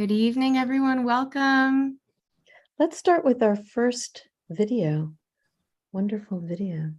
Good evening, everyone. Welcome. Let's start with our first video. Wonderful video.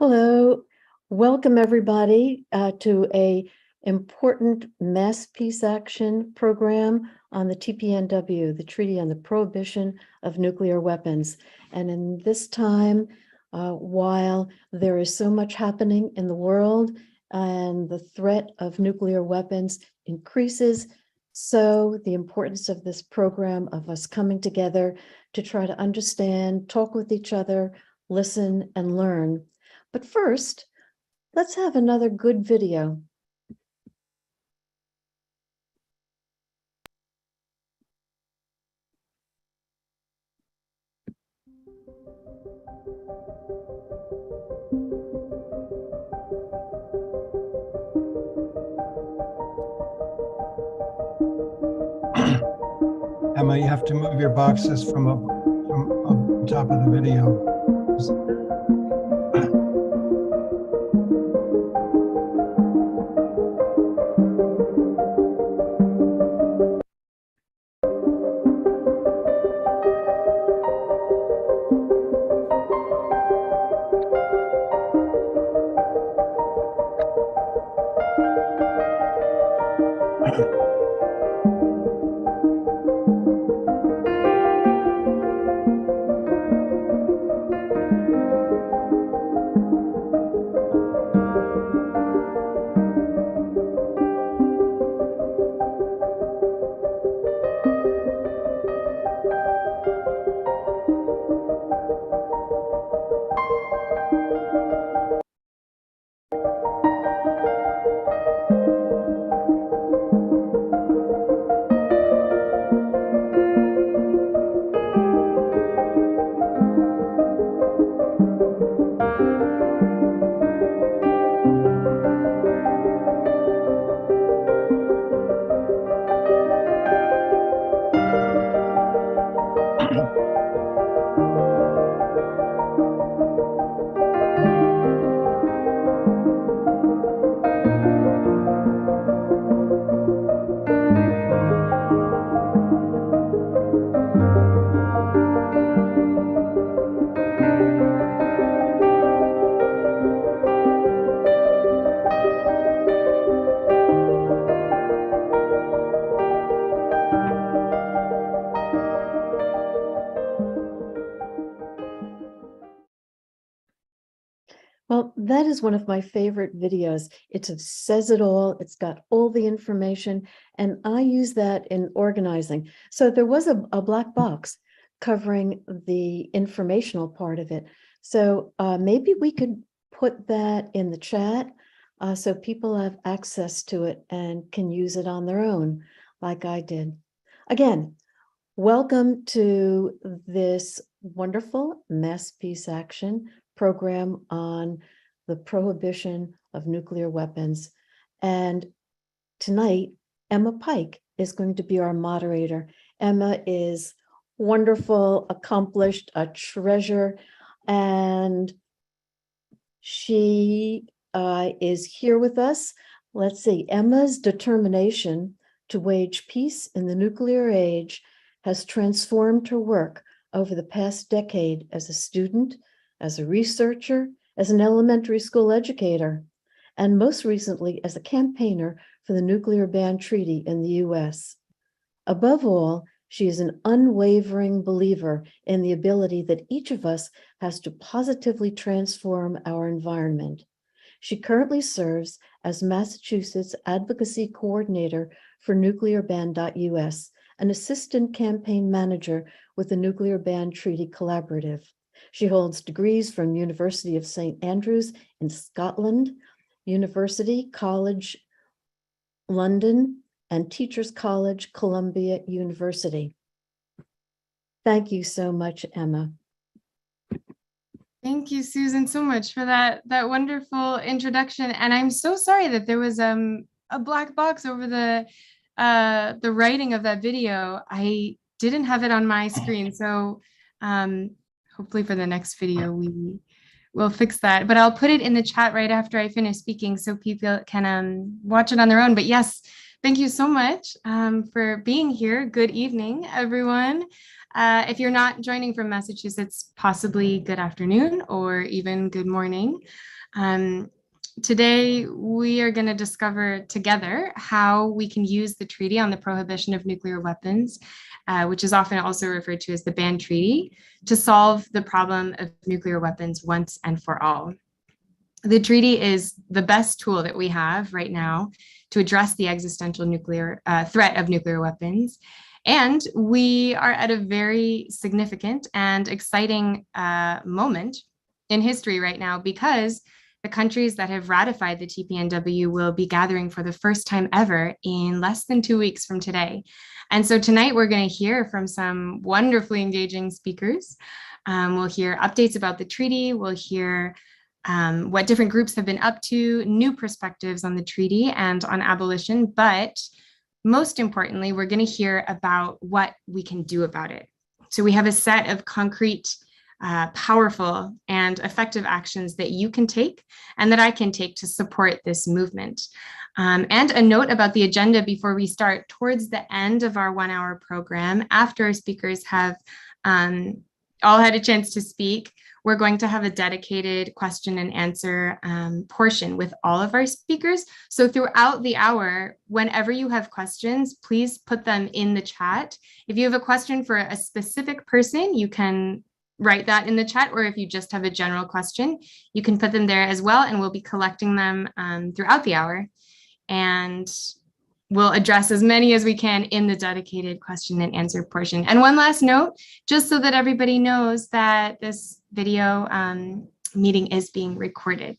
Hello, welcome everybody to a important mass peace action program on the TPNW, the Treaty on the Prohibition of Nuclear Weapons. And in this time, while there is so much happening in the world and the threat of nuclear weapons increases, so the importance of this program, of us coming together to try to understand, talk with each other, listen and learn. But first, let's have another good video. Emma, you have to move your boxes from up top of the video. Well, that is one of my favorite videos. It says it all. It's got all the information, and I use that in organizing. So there was a black box covering the informational part of it. So maybe we could put that in the chat so people have access to it and can use it on their own, like I did. Again, welcome to this wonderful mass peace action program on the prohibition of nuclear weapons. And tonight, Emma Pike is going to be our moderator. Emma is wonderful, accomplished, a treasure. And she is here with us. Let's see, Emma's determination to wage peace in the nuclear age has transformed her work over the past decade as a student, as a researcher, as an elementary school educator, and most recently as a campaigner for the nuclear ban treaty in the US. Above all, she is an unwavering believer in the ability that each of us has to positively transform our environment. She currently serves as Massachusetts Advocacy Coordinator for nuclearban.us, an assistant campaign manager with the Nuclear Ban Treaty Collaborative. She holds degrees from University of St. Andrews in Scotland, University College London, and Teachers College, Columbia University. Thank you so much, Emma. Thank you, Susan, so much for that wonderful introduction. And I'm so sorry that there was a black box over the writing of that video. I didn't have it on my screen, so hopefully for the next video we will fix that. But I'll put it in the chat right after I finish speaking so people can watch it on their own. But yes, thank you so much for being here. Good evening, everyone. If you're not joining from Massachusetts, possibly good afternoon or even good morning. Today, we are going to discover together how we can use the Treaty on the Prohibition of Nuclear Weapons, which is often also referred to as the Ban Treaty, to solve the problem of nuclear weapons once and for all. The treaty is the best tool that we have right now to address the existential nuclear threat of nuclear weapons. And we are at a very significant and exciting moment in history right now, because the countries that have ratified the TPNW will be gathering for the first time ever in less than 2 weeks from today. And so tonight we're going to hear from some wonderfully engaging speakers. We'll hear updates about the treaty. We'll hear what different groups have been up to, new perspectives on the treaty and on abolition. But most importantly, we're going to hear about what we can do about it. So we have a set of concrete, powerful and effective actions that you can take and that I can take to support this movement. And a note about the agenda before we start. Towards the end of our 1 hour program, after our speakers have all had a chance to speak, we're going to have a dedicated question and answer portion with all of our speakers. So throughout the hour, whenever you have questions, please put them in the chat. If you have a question for a specific person, you can write that in the chat, or if you just have a general question, you can put them there as well, and we'll be collecting them throughout the hour. And we'll address as many as we can in the dedicated question and answer portion. And one last note, just so that everybody knows that this video meeting is being recorded.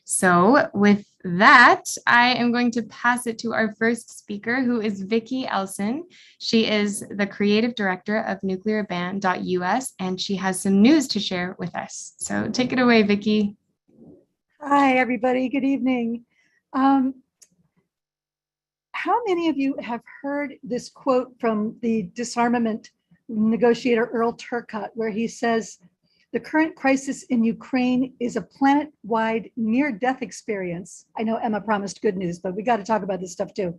So with that, I am going to pass it to our first speaker, who is Vicki Elson. She is the creative director of nuclearban.us, and she has some news to share with us. So take it away, Vicki. Hi, everybody. Good evening. How many of you have heard this quote from the disarmament negotiator Earl Turcotte, where he says, "The current crisis in Ukraine is a planet-wide near-death experience." I know Emma promised good news, but we got to talk about this stuff too.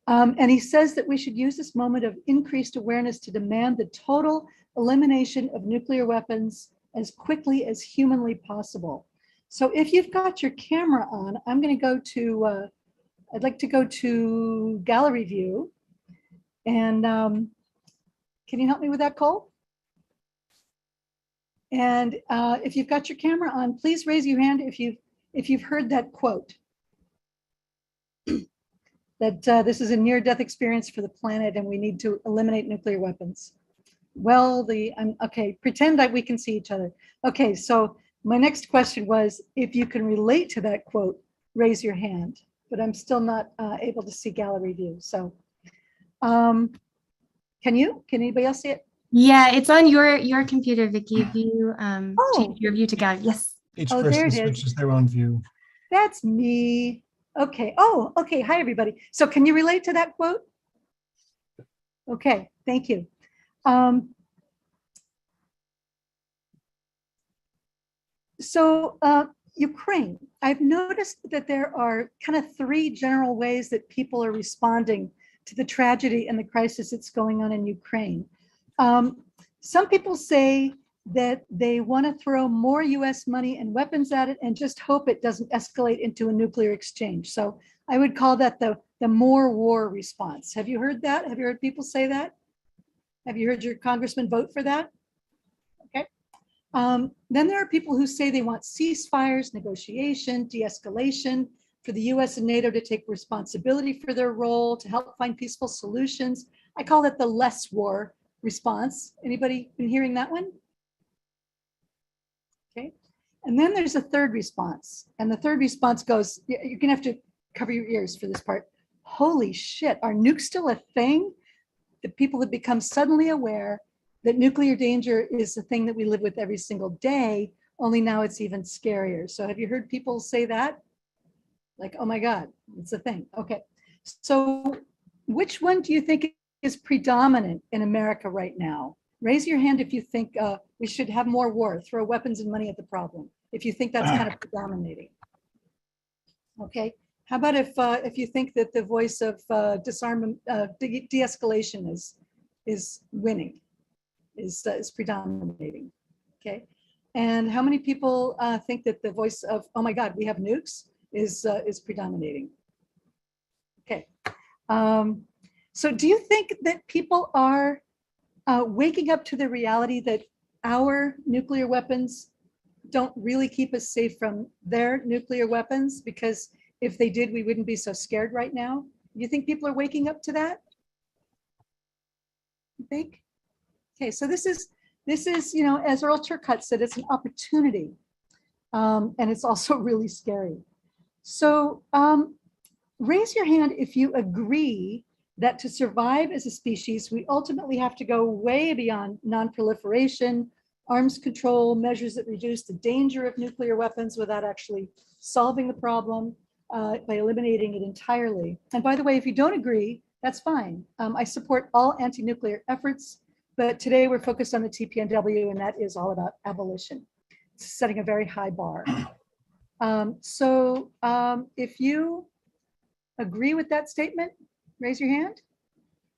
And he says that we should use this moment of increased awareness to demand the total elimination of nuclear weapons as quickly as humanly possible. So if you've got your camera on, I'm going to go to, I'd like to go to gallery view. And can you help me with that, Cole? And if you've got your camera on, please raise your hand if you've heard that quote. That this is a near-death experience for the planet and we need to eliminate nuclear weapons. Well, okay, pretend that we can see each other. Okay, so my next question was, if you can relate to that quote, raise your hand. But I'm still not able to see gallery view. So can anybody else see it? Yeah, it's on your computer, Vicki. If you change your view to gallery, yes. Each Oh, there person it is. switches their own view. That's me. Okay. Oh, okay. Hi, everybody. So can you relate to that quote? Okay, thank you. Ukraine, I've noticed that there are kind of three general ways that people are responding to the tragedy and the crisis that's going on in Ukraine. Some people say that they want to throw more US money and weapons at it and just hope it doesn't escalate into a nuclear exchange. So I would call that the more war response. Have you heard that? Have you heard people say that? Have you heard your congressman vote for that? Okay. Then there are people who say they want ceasefires, negotiation, de-escalation, for the US and NATO to take responsibility for their role, to help find peaceful solutions. I call it the less war response. Anybody been hearing that one? Okay. And then there's a third response. And the third response goes, you're gonna have to cover your ears for this part. Holy shit, are nukes still a thing? The people have become suddenly aware that nuclear danger is the thing that we live with every single day, only now it's even scarier. So have you heard people say that? Like, oh my God, it's a thing. Okay, so which one do you think is predominant in America right now? Raise your hand if you think we should have more war, throw weapons and money at the problem, if you think that's kind of predominating. Okay, how about if you think that the voice of disarmament, de-escalation is winning, is predominating? Okay, and how many people think that the voice of, oh my God, we have nukes, is predominating? Okay, so do you think that people are waking up to the reality that our nuclear weapons don't really keep us safe from their nuclear weapons? Because if they did, we wouldn't be so scared right now. Do you think people are waking up to that? You think? Okay, so this is, you know, as Earl Turcotte said, it's an opportunity, and it's also really scary. So raise your hand if you agree that to survive as a species, we ultimately have to go way beyond non-proliferation, arms control, measures that reduce the danger of nuclear weapons without actually solving the problem by eliminating it entirely. And by the way, if you don't agree, that's fine. I support all anti-nuclear efforts, but today we're focused on the TPNW, and that is all about abolition. It's setting a very high bar. If you agree with that statement, raise your hand,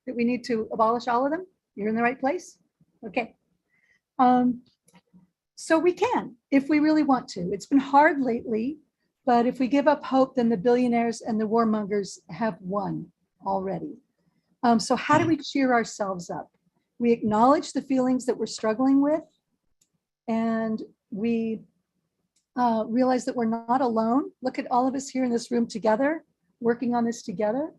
that we need to abolish all of them. You're in the right place. Okay. So we can, if we really want to. It's been hard lately, but if we give up hope, then the billionaires and the warmongers have won already. So how do we cheer ourselves up? We acknowledge the feelings that we're struggling with, and we realize that we're not alone. Look at all of us here in this room together, working on this together.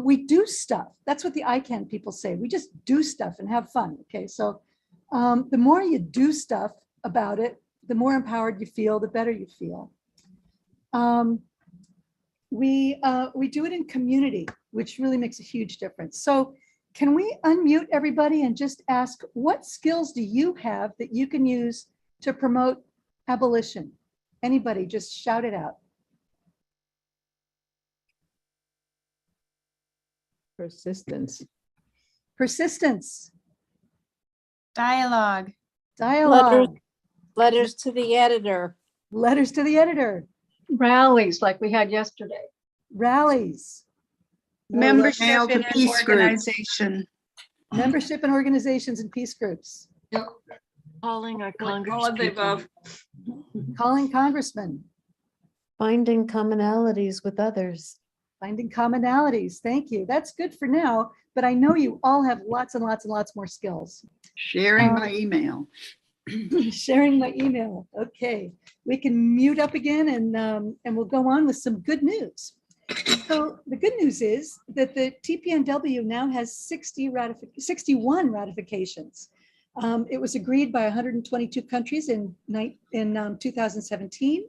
We do stuff. That's what the ICAN people say. We just do stuff and have fun. Okay, so the more you do stuff about it, the more empowered you feel, the better you feel. We do it in community, which really makes a huge difference. So can we unmute everybody and just ask, what skills do you have that you can use to promote abolition? Anybody, just shout it out. Persistence. Persistence. Dialogue. Dialogue. Letters to the editor. Letters to the editor. Rallies like we had yesterday. Rallies. Membership Mail to in an peace groups. organization. Membership in organizations and peace groups. Calling our All of the above. Calling congressmen. Finding commonalities with others. Finding commonalities. Thank you. That's good for now, but I know you all have lots and lots and lots more skills. Sharing my email. Sharing my email. Okay, we can mute up again, and we'll go on with some good news. So the good news is that the TPNW now has 61 ratifications. It was agreed by 122 countries in 2017,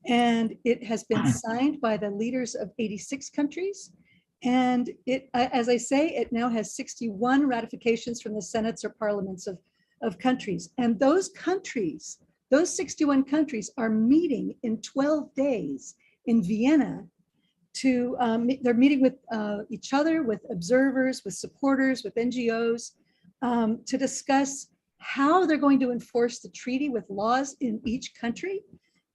and it has been signed by the leaders of 86 countries. And it, as I say, it now has 61 ratifications from the senates or parliaments of countries. And those countries, those 61 countries are meeting in 12 days in Vienna to, they're meeting with each other, with observers, with supporters, with NGOs, to discuss how they're going to enforce the treaty with laws in each country,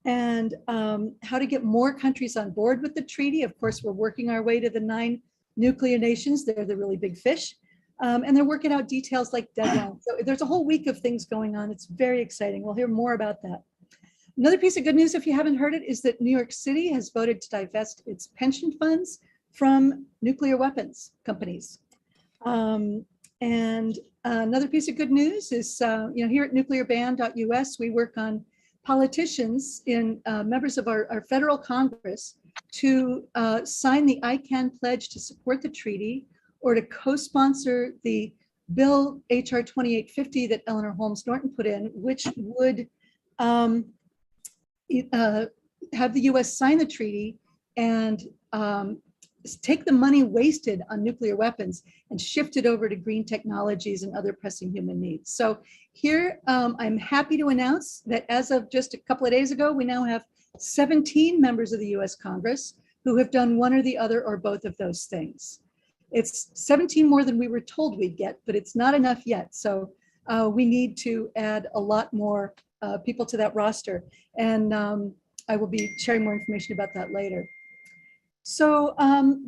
and how to get more countries on board with the treaty. Of course, we're working our way to the 9 nuclear nations. They're the really big fish. And they're working out details like deadlines. So there's a whole week of things going on. It's very exciting. We'll hear more about that. Another piece of good news, if you haven't heard it, is that New York City has voted to divest its pension funds from nuclear weapons companies. And another piece of good news is, here at nuclearban.us, we work on politicians in members of our federal Congress to sign the ICAN pledge to support the treaty, or to co-sponsor the bill HR 2850 that Eleanor Holmes Norton put in, which would have the US sign the treaty and take the money wasted on nuclear weapons and shift it over to green technologies and other pressing human needs. So here, I'm happy to announce that as of just a couple of days ago, we now have 17 members of the US Congress who have done one or the other or both of those things. It's 17 more than we were told we'd get, but it's not enough yet. So we need to add a lot more people to that roster. And I will be sharing more information about that later. So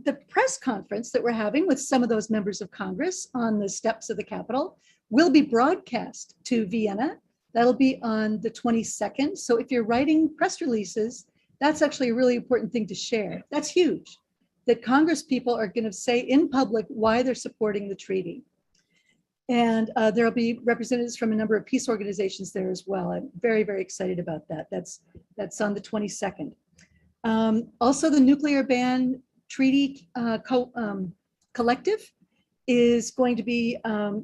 the press conference that we're having with some of those members of Congress on the steps of the Capitol will be broadcast to Vienna. That'll be on the 22nd. So if you're writing press releases, that's actually a really important thing to share. That's huge, that Congress people are going to say in public why they're supporting the treaty. And there'll be representatives from a number of peace organizations there as well. I'm very, very excited about that. That's on the 22nd. Also, the Nuclear Ban Treaty Collective is going to be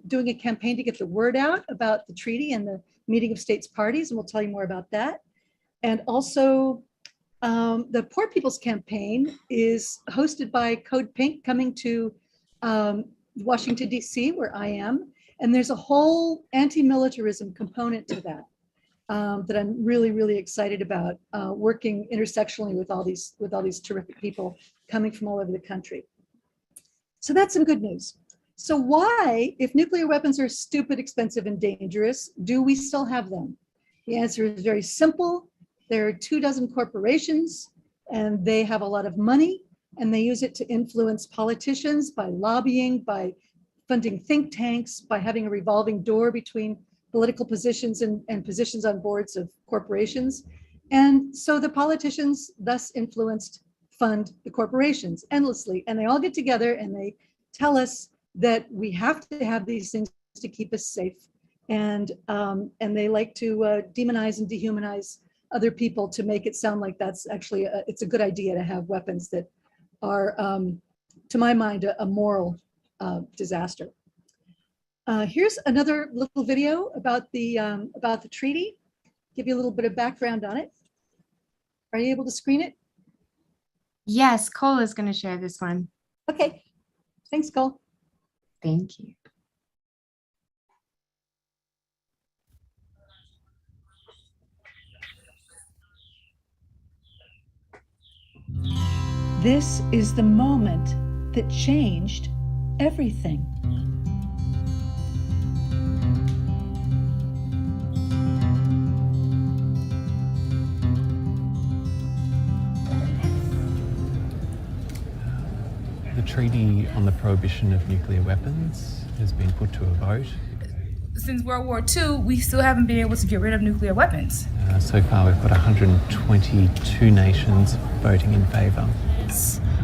doing a campaign to get the word out about the treaty and the meeting of states parties, and we'll tell you more about that. And also, the Poor People's Campaign is hosted by Code Pink, coming to Washington, D.C., where I am. And there's a whole anti-militarism component to that that I'm really, really excited about, working intersectionally with all these terrific people coming from all over the country. So that's some good news. So why, if nuclear weapons are stupid, expensive, and dangerous, do we still have them? The answer is very simple. There are 24 corporations, and they have a lot of money, and they use it to influence politicians by lobbying, by funding think tanks, by having a revolving door between political positions and positions on boards of corporations. And so the politicians thus influenced fund the corporations endlessly. And they all get together and they tell us that we have to have these things to keep us safe. And they like to demonize and dehumanize other people to make it sound like that's actually, it's a good idea to have weapons that are, to my mind, a moral disaster. Here's another little video about the treaty. Give you a little bit of background on it. Are you able to screen it? Yes, Cole is going to share this one. Okay, thanks, Cole. Thank you. This is the moment that changed everything. The Treaty on the Prohibition of Nuclear Weapons has been put to a vote. Since World War II, we still haven't been able to get rid of nuclear weapons. So far, we've got 122 nations voting in favour.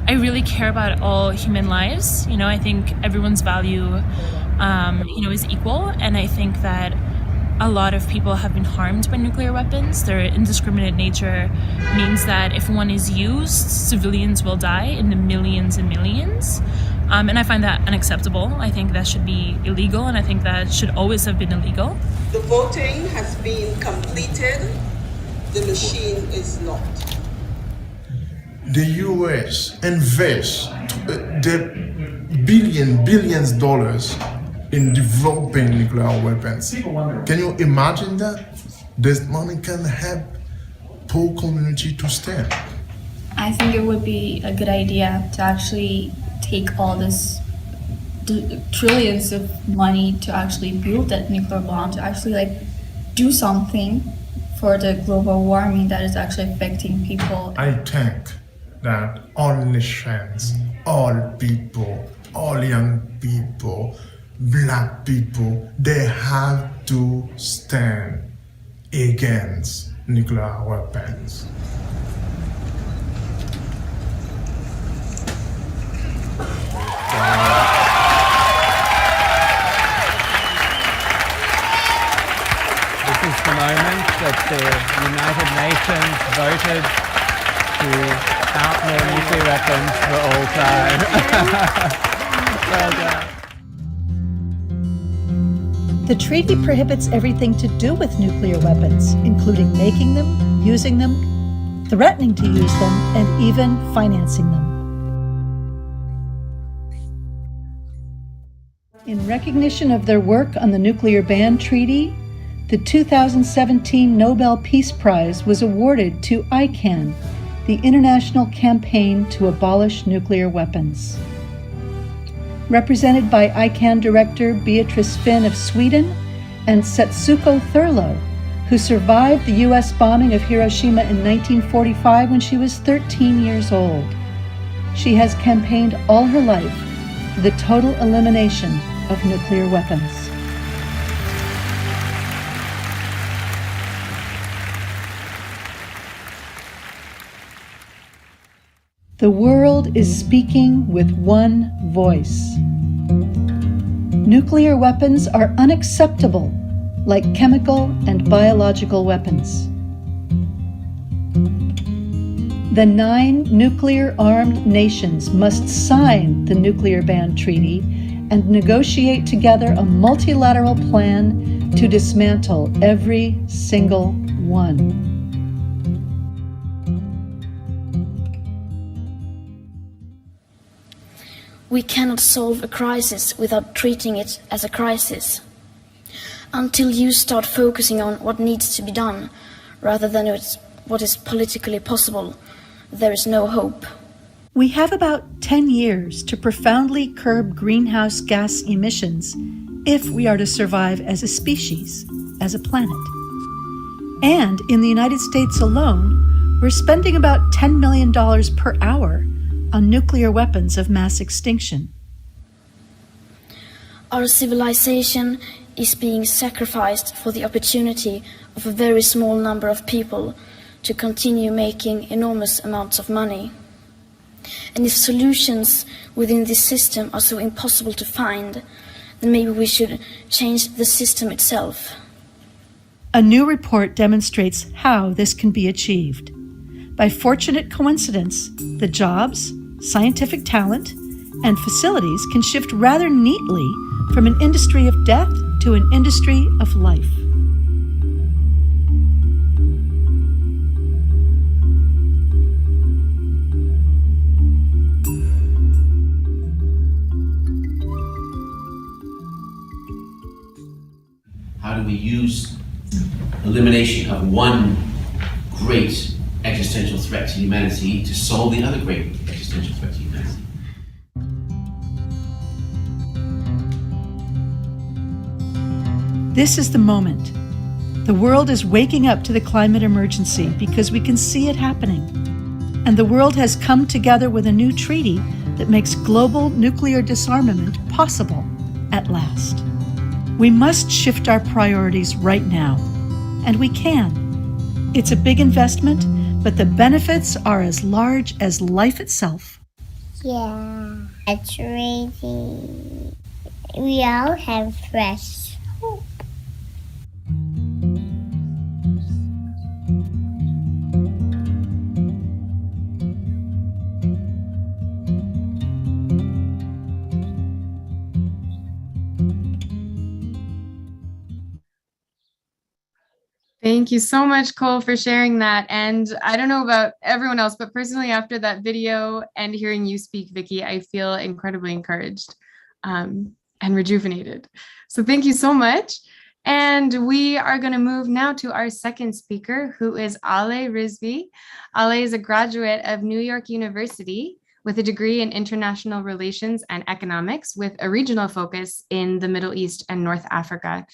I really care about all human lives. I think everyone's value, is equal. And I think that a lot of people have been harmed by nuclear weapons. Their indiscriminate nature means that if one is used, civilians will die in the millions and millions. And I find that unacceptable. I think that should be illegal, and I think that should always have been illegal. The voting has been completed. The machine is locked. The US invests the billions of dollars in developing nuclear weapons. Can you imagine that? This money can help poor community to stand. I think it would be a good idea to actually take all this trillions of money to actually build that nuclear bomb, to actually like do something for the global warming that is actually affecting people. I think that all nations, all people, all young people, black people, they have to stand against nuclear weapons. This is the moment that the United Nations voted to outlaw nuclear weapons for all time. Well done. The treaty prohibits everything to do with nuclear weapons, including making them, using them, threatening to use them, and even financing them. In recognition of their work on the nuclear ban treaty, the 2017 Nobel Peace Prize was awarded to ICAN, the International Campaign to Abolish Nuclear Weapons. Represented by ICAN Director Beatrice Finn of Sweden and Setsuko Thurlow, who survived the US bombing of Hiroshima in 1945 when she was 13 years old. She has campaigned all her life for the total elimination of nuclear weapons. The world is speaking with one voice. Nuclear weapons are unacceptable, like chemical and biological weapons. The 9 nuclear-armed nations must sign the nuclear ban treaty and negotiate together a multilateral plan to dismantle every single one. We cannot solve a crisis without treating it as a crisis. Until you start focusing on what needs to be done, rather than what is politically possible, there is no hope. We have about 10 years to profoundly curb greenhouse gas emissions if we are to survive as a species, as a planet. And in the United States alone, we're spending about $10 million per hour on nuclear weapons of mass extinction. Our civilization is being sacrificed for the opportunity of a very small number of people to continue making enormous amounts of money. And if solutions within this system are so impossible to find, then maybe we should change the system itself. A new report demonstrates how this can be achieved. By fortunate coincidence, the jobs, scientific talent, and facilities can shift rather neatly from an industry of death to an industry of life. How do we use elimination of one great existential threat to humanity to solve the other great existential threat to humanity? This is the moment. The world is waking up to the climate emergency because we can see it happening. And the world has come together with a new treaty that makes global nuclear disarmament possible at last. We must shift our priorities right now. And we can. It's a big investment, but the benefits are as large as life itself. Yeah, it's really, we all have fresh hope. Thank you so much, Cole, for sharing that. And I don't know about everyone else, but personally, after that video and hearing you speak, Vicki, I feel incredibly encouraged and rejuvenated. So thank you so much. And we are going to move now to our second speaker, who is Ale Rizvi. Ale is a graduate of New York University with a degree in international relations and economics with a regional focus in the Middle East and North Africa.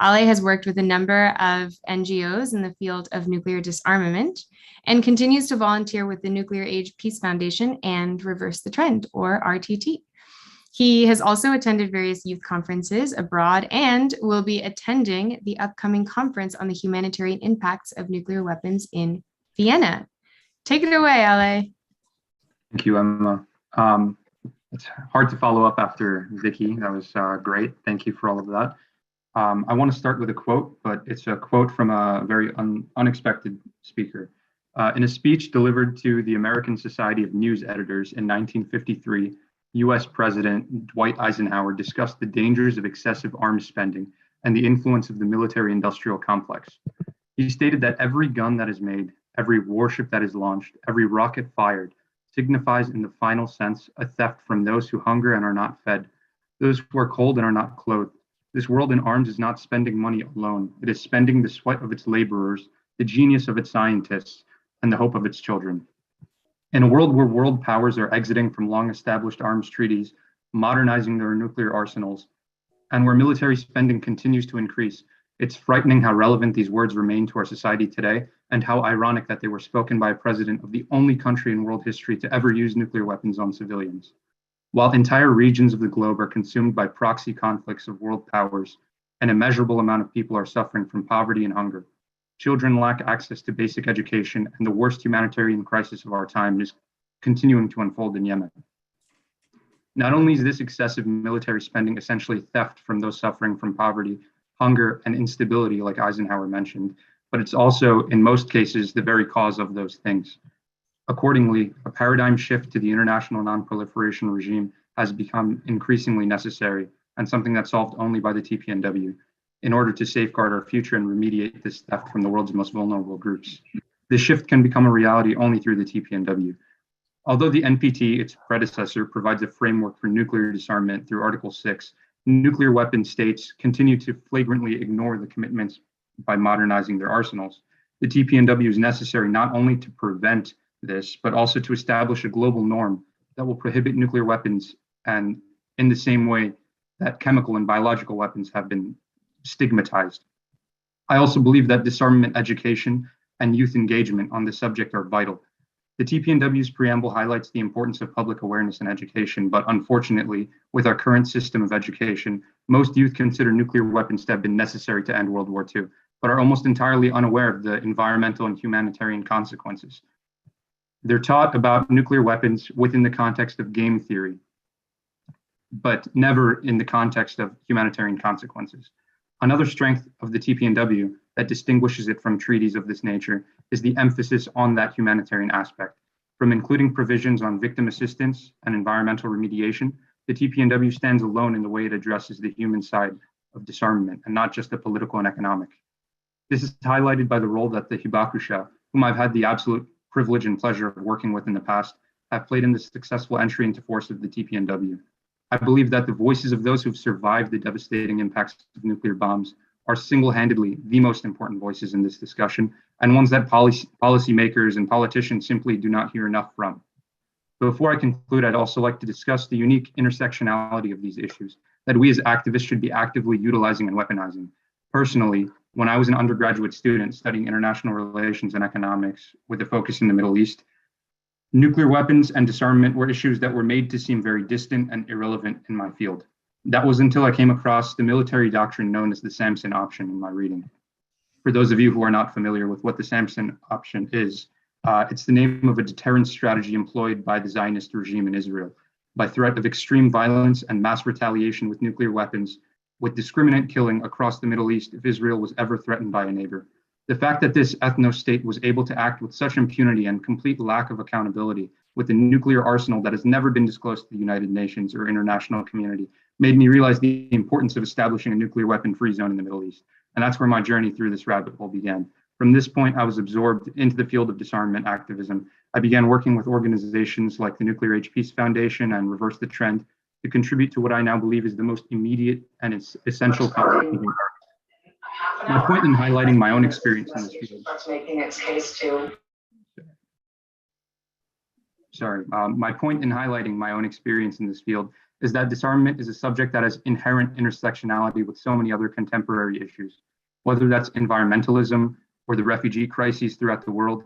Ale has worked with a number of NGOs in the field of nuclear disarmament and continues to volunteer with the Nuclear Age Peace Foundation and Reverse the Trend, or RTT. He has also attended various youth conferences abroad and will be attending the upcoming conference on the humanitarian impacts of nuclear weapons in Vienna. Take it away, Ale. Thank you, Emma. It's hard to follow up after Vicki. That was great. Thank you for all of that. I want to start with a quote, but it's a quote from a very unexpected speaker. In a speech delivered to the American Society of News Editors in 1953, US President Dwight Eisenhower discussed the dangers of excessive arms spending and the influence of the military-industrial complex. He stated that every gun that is made, every warship that is launched, every rocket fired, signifies in the final sense a theft from those who hunger and are not fed, those who are cold and are not clothed. This world in arms is not spending money alone. It is spending the sweat of its laborers, the genius of its scientists, and the hope of its children. In a world where world powers are exiting from long-established arms treaties, modernizing their nuclear arsenals, and where military spending continues to increase, it's frightening how relevant these words remain to our society today, and how ironic that they were spoken by a president of the only country in world history to ever use nuclear weapons on civilians. While entire regions of the globe are consumed by proxy conflicts of world powers, an immeasurable amount of people are suffering from poverty and hunger. Children lack access to basic education, and the worst humanitarian crisis of our time is continuing to unfold in Yemen. Not only is this excessive military spending essentially theft from those suffering from poverty, hunger, and instability, like Eisenhower mentioned, but it's also, in most cases, the very cause of those things. Accordingly, a paradigm shift to the international non-proliferation regime has become increasingly necessary, and something that's solved only by the TPNW, in order to safeguard our future and remediate this theft from the world's most vulnerable groups. This shift can become a reality only through the TPNW. Although the NPT, its predecessor, provides a framework for nuclear disarmament through Article 6, nuclear weapon states continue to flagrantly ignore the commitments by modernizing their arsenals. The TPNW is necessary not only to prevent this, but also to establish a global norm that will prohibit nuclear weapons, and in the same way that chemical and biological weapons have been stigmatized. I also believe that disarmament education and youth engagement on this subject are vital. The TPNW's preamble highlights the importance of public awareness and education, but unfortunately, with our current system of education, most youth consider nuclear weapons to have been necessary to end World War II, but are almost entirely unaware of the environmental and humanitarian consequences. They're taught about nuclear weapons within the context of game theory, but never in the context of humanitarian consequences. Another strength of the TPNW that distinguishes it from treaties of this nature is the emphasis on that humanitarian aspect. From including provisions on victim assistance and environmental remediation, the TPNW stands alone in the way it addresses the human side of disarmament and not just the political and economic. This is highlighted by the role that the Hibakusha, whom I've had the absolute privilege and pleasure of working with in the past, have played in the successful entry into force of the TPNW. I believe that the voices of those who've survived the devastating impacts of nuclear bombs are single-handedly the most important voices in this discussion, and ones that policymakers and politicians simply do not hear enough from. Before I conclude, I'd also like to discuss the unique intersectionality of these issues that we as activists should be actively utilizing and weaponizing. Personally, when I was an undergraduate student studying international relations and economics with a focus in the Middle East, nuclear weapons and disarmament were issues that were made to seem very distant and irrelevant in my field. That was until I came across the military doctrine known as the Samson option in my reading. For those of you who are not familiar with what the Samson option is, it's the name of a deterrence strategy employed by the Zionist regime in Israel, by threat of extreme violence and mass retaliation with nuclear weapons, with discriminate killing across the Middle East if Israel was ever threatened by a neighbor. The fact that this ethno-state was able to act with such impunity and complete lack of accountability with a nuclear arsenal that has never been disclosed to the United Nations or international community made me realize the importance of establishing a nuclear weapon-free zone in the Middle East. And that's where my journey through this rabbit hole began. From this point, I was absorbed into the field of disarmament activism. I began working with organizations like the Nuclear Age Peace Foundation and Reverse the Trend to contribute to what I now believe is the most immediate and essential contribution. My point in highlighting my own experience in this field. My point in highlighting my own experience in this field is that disarmament is a subject that has inherent intersectionality with so many other contemporary issues, whether that's environmentalism or the refugee crises throughout the world.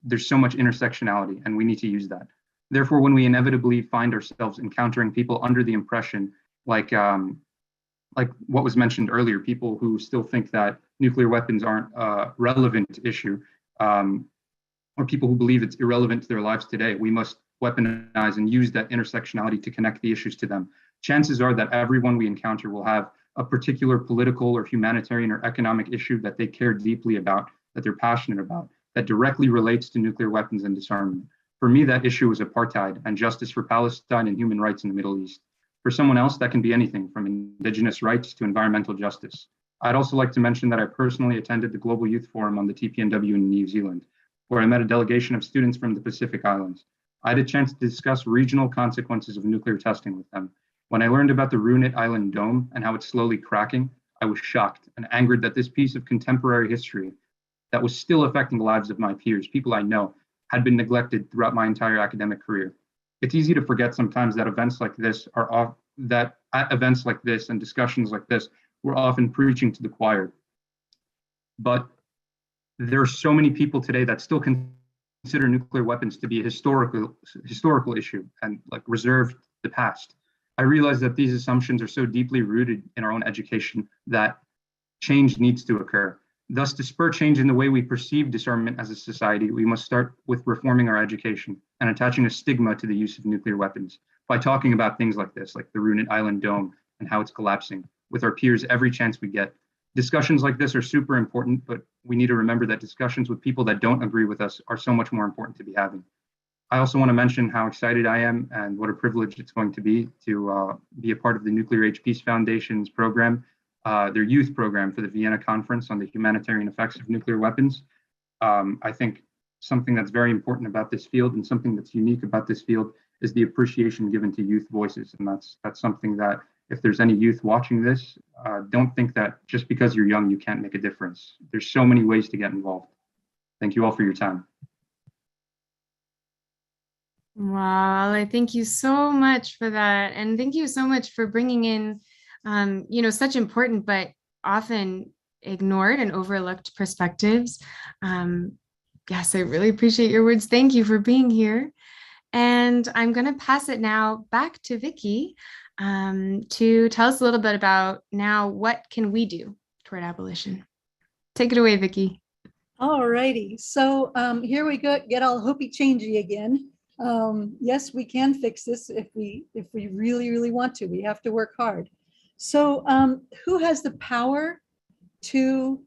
There's so much intersectionality, and we need to use that. Therefore, when we inevitably find ourselves encountering people under the impression, like what was mentioned earlier, people who still think that nuclear weapons aren't a relevant issue, or people who believe it's irrelevant to their lives today, we must weaponize and use that intersectionality to connect the issues to them. Chances are that everyone we encounter will have a particular political or humanitarian or economic issue that they care deeply about, that they're passionate about, that directly relates to nuclear weapons and disarmament. For me, that issue is apartheid and justice for Palestine and human rights in the Middle East. For someone else, that can be anything from indigenous rights to environmental justice. I'd also like to mention that I personally attended the Global Youth Forum on the TPNW in New Zealand, where I met a delegation of students from the Pacific Islands. I had a chance to discuss regional consequences of nuclear testing with them. When I learned about the Runit Island dome and how it's slowly cracking, I was shocked and angered that this piece of contemporary history that was still affecting the lives of my peers, people I know, had been neglected throughout my entire academic career. It's easy to forget sometimes that events like this and discussions like this, we're often preaching to the choir. But there are so many people today that still consider nuclear weapons to be a historical issue and like reserved the past. I realize that these assumptions are so deeply rooted in our own education that change needs to occur. Thus, to spur change in the way we perceive disarmament as a society, we must start with reforming our education and attaching a stigma to the use of nuclear weapons by talking about things like this, like the Runit Island dome and how it's collapsing, with our peers every chance we get. Discussions like this are super important, but we need to remember that discussions with people that don't agree with us are so much more important to be having. I also want to mention how excited I am and what a privilege it's going to be a part of the Nuclear Age Peace Foundation's program, their youth program for the Vienna Conference on the Humanitarian Effects of Nuclear Weapons. I think something that's very important about this field and something that's unique about this field is the appreciation given to youth voices. And that's something that if there's any youth watching this, don't think that just because you're young, you can't make a difference. There's so many ways to get involved. Thank you all for your time. Wow, I thank you so much for that. And thank you so much for bringing in, such important but often ignored and overlooked perspectives. Yes, I really appreciate your words. Thank you for being here. And I'm going to pass it now back to Vicki to tell us a little bit about now what can we do toward abolition. Take it away, Vicki. All righty. So here we go, get all hopey-changey again. Yes, we can fix this if we really, really want to. We have to work hard. So who has the power to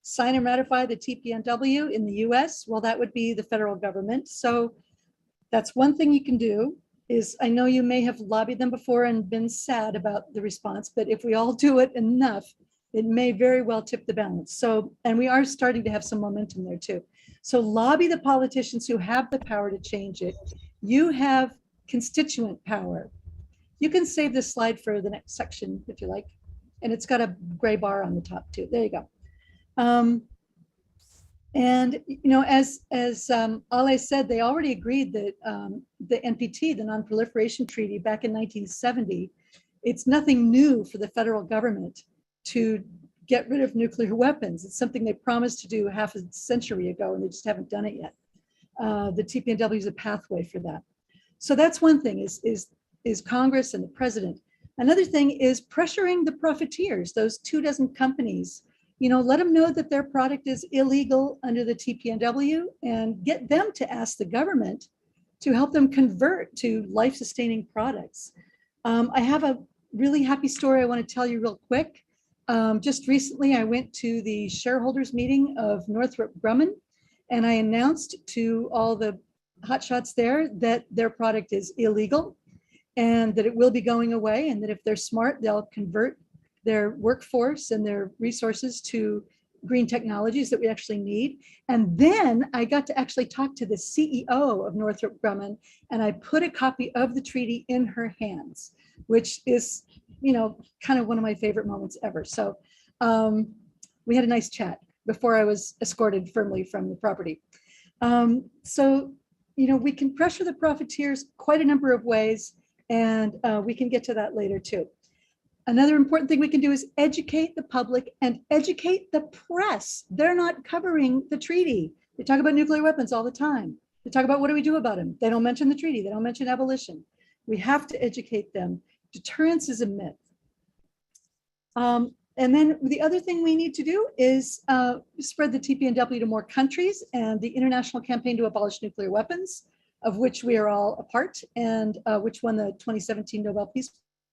sign and ratify the TPNW in the US? Well, that would be the federal government. So that's one thing you can do is, I know you may have lobbied them before and been sad about the response, but if we all do it enough, it may very well tip the balance. So, and we are starting to have some momentum there too. So lobby the politicians who have the power to change it. You have constituent power. You can save this slide for the next section if you like. And it's got a gray bar on the top too. There you go. And as Ale said, they already agreed that the NPT, the Non-Proliferation Treaty, back in 1970, it's nothing new for the federal government to get rid of nuclear weapons. It's something they promised to do half a century ago, and they just haven't done it yet. The TPNW is a pathway for that. So that's one thing, is Congress and the president. Another thing is pressuring the profiteers, those 24 companies. Let them know that their product is illegal under the TPNW and get them to ask the government to help them convert to life-sustaining products. I have a really happy story I want to tell you real quick. Just recently, I went to the shareholders meeting of Northrop Grumman, and I announced to all the hotshots there that their product is illegal and that it will be going away, and that if they're smart, they'll convert their workforce and their resources to green technologies that we actually need. And then I got to actually talk to the CEO of Northrop Grumman, and I put a copy of the treaty in her hands, which is, kind of one of my favorite moments ever. So we had a nice chat before I was escorted firmly from the property. So, we can pressure the profiteers quite a number of ways, and we can get to that later too. Another important thing we can do is educate the public and educate the press. They're not covering the treaty. They talk about nuclear weapons all the time. They talk about what do we do about them. They don't mention the treaty. They don't mention abolition. We have to educate them. Deterrence is a myth. And then the other thing we need to do is spread the TPNW to more countries and the international campaign to abolish nuclear weapons, of which we are all a part, and which won the 2017 Nobel Peace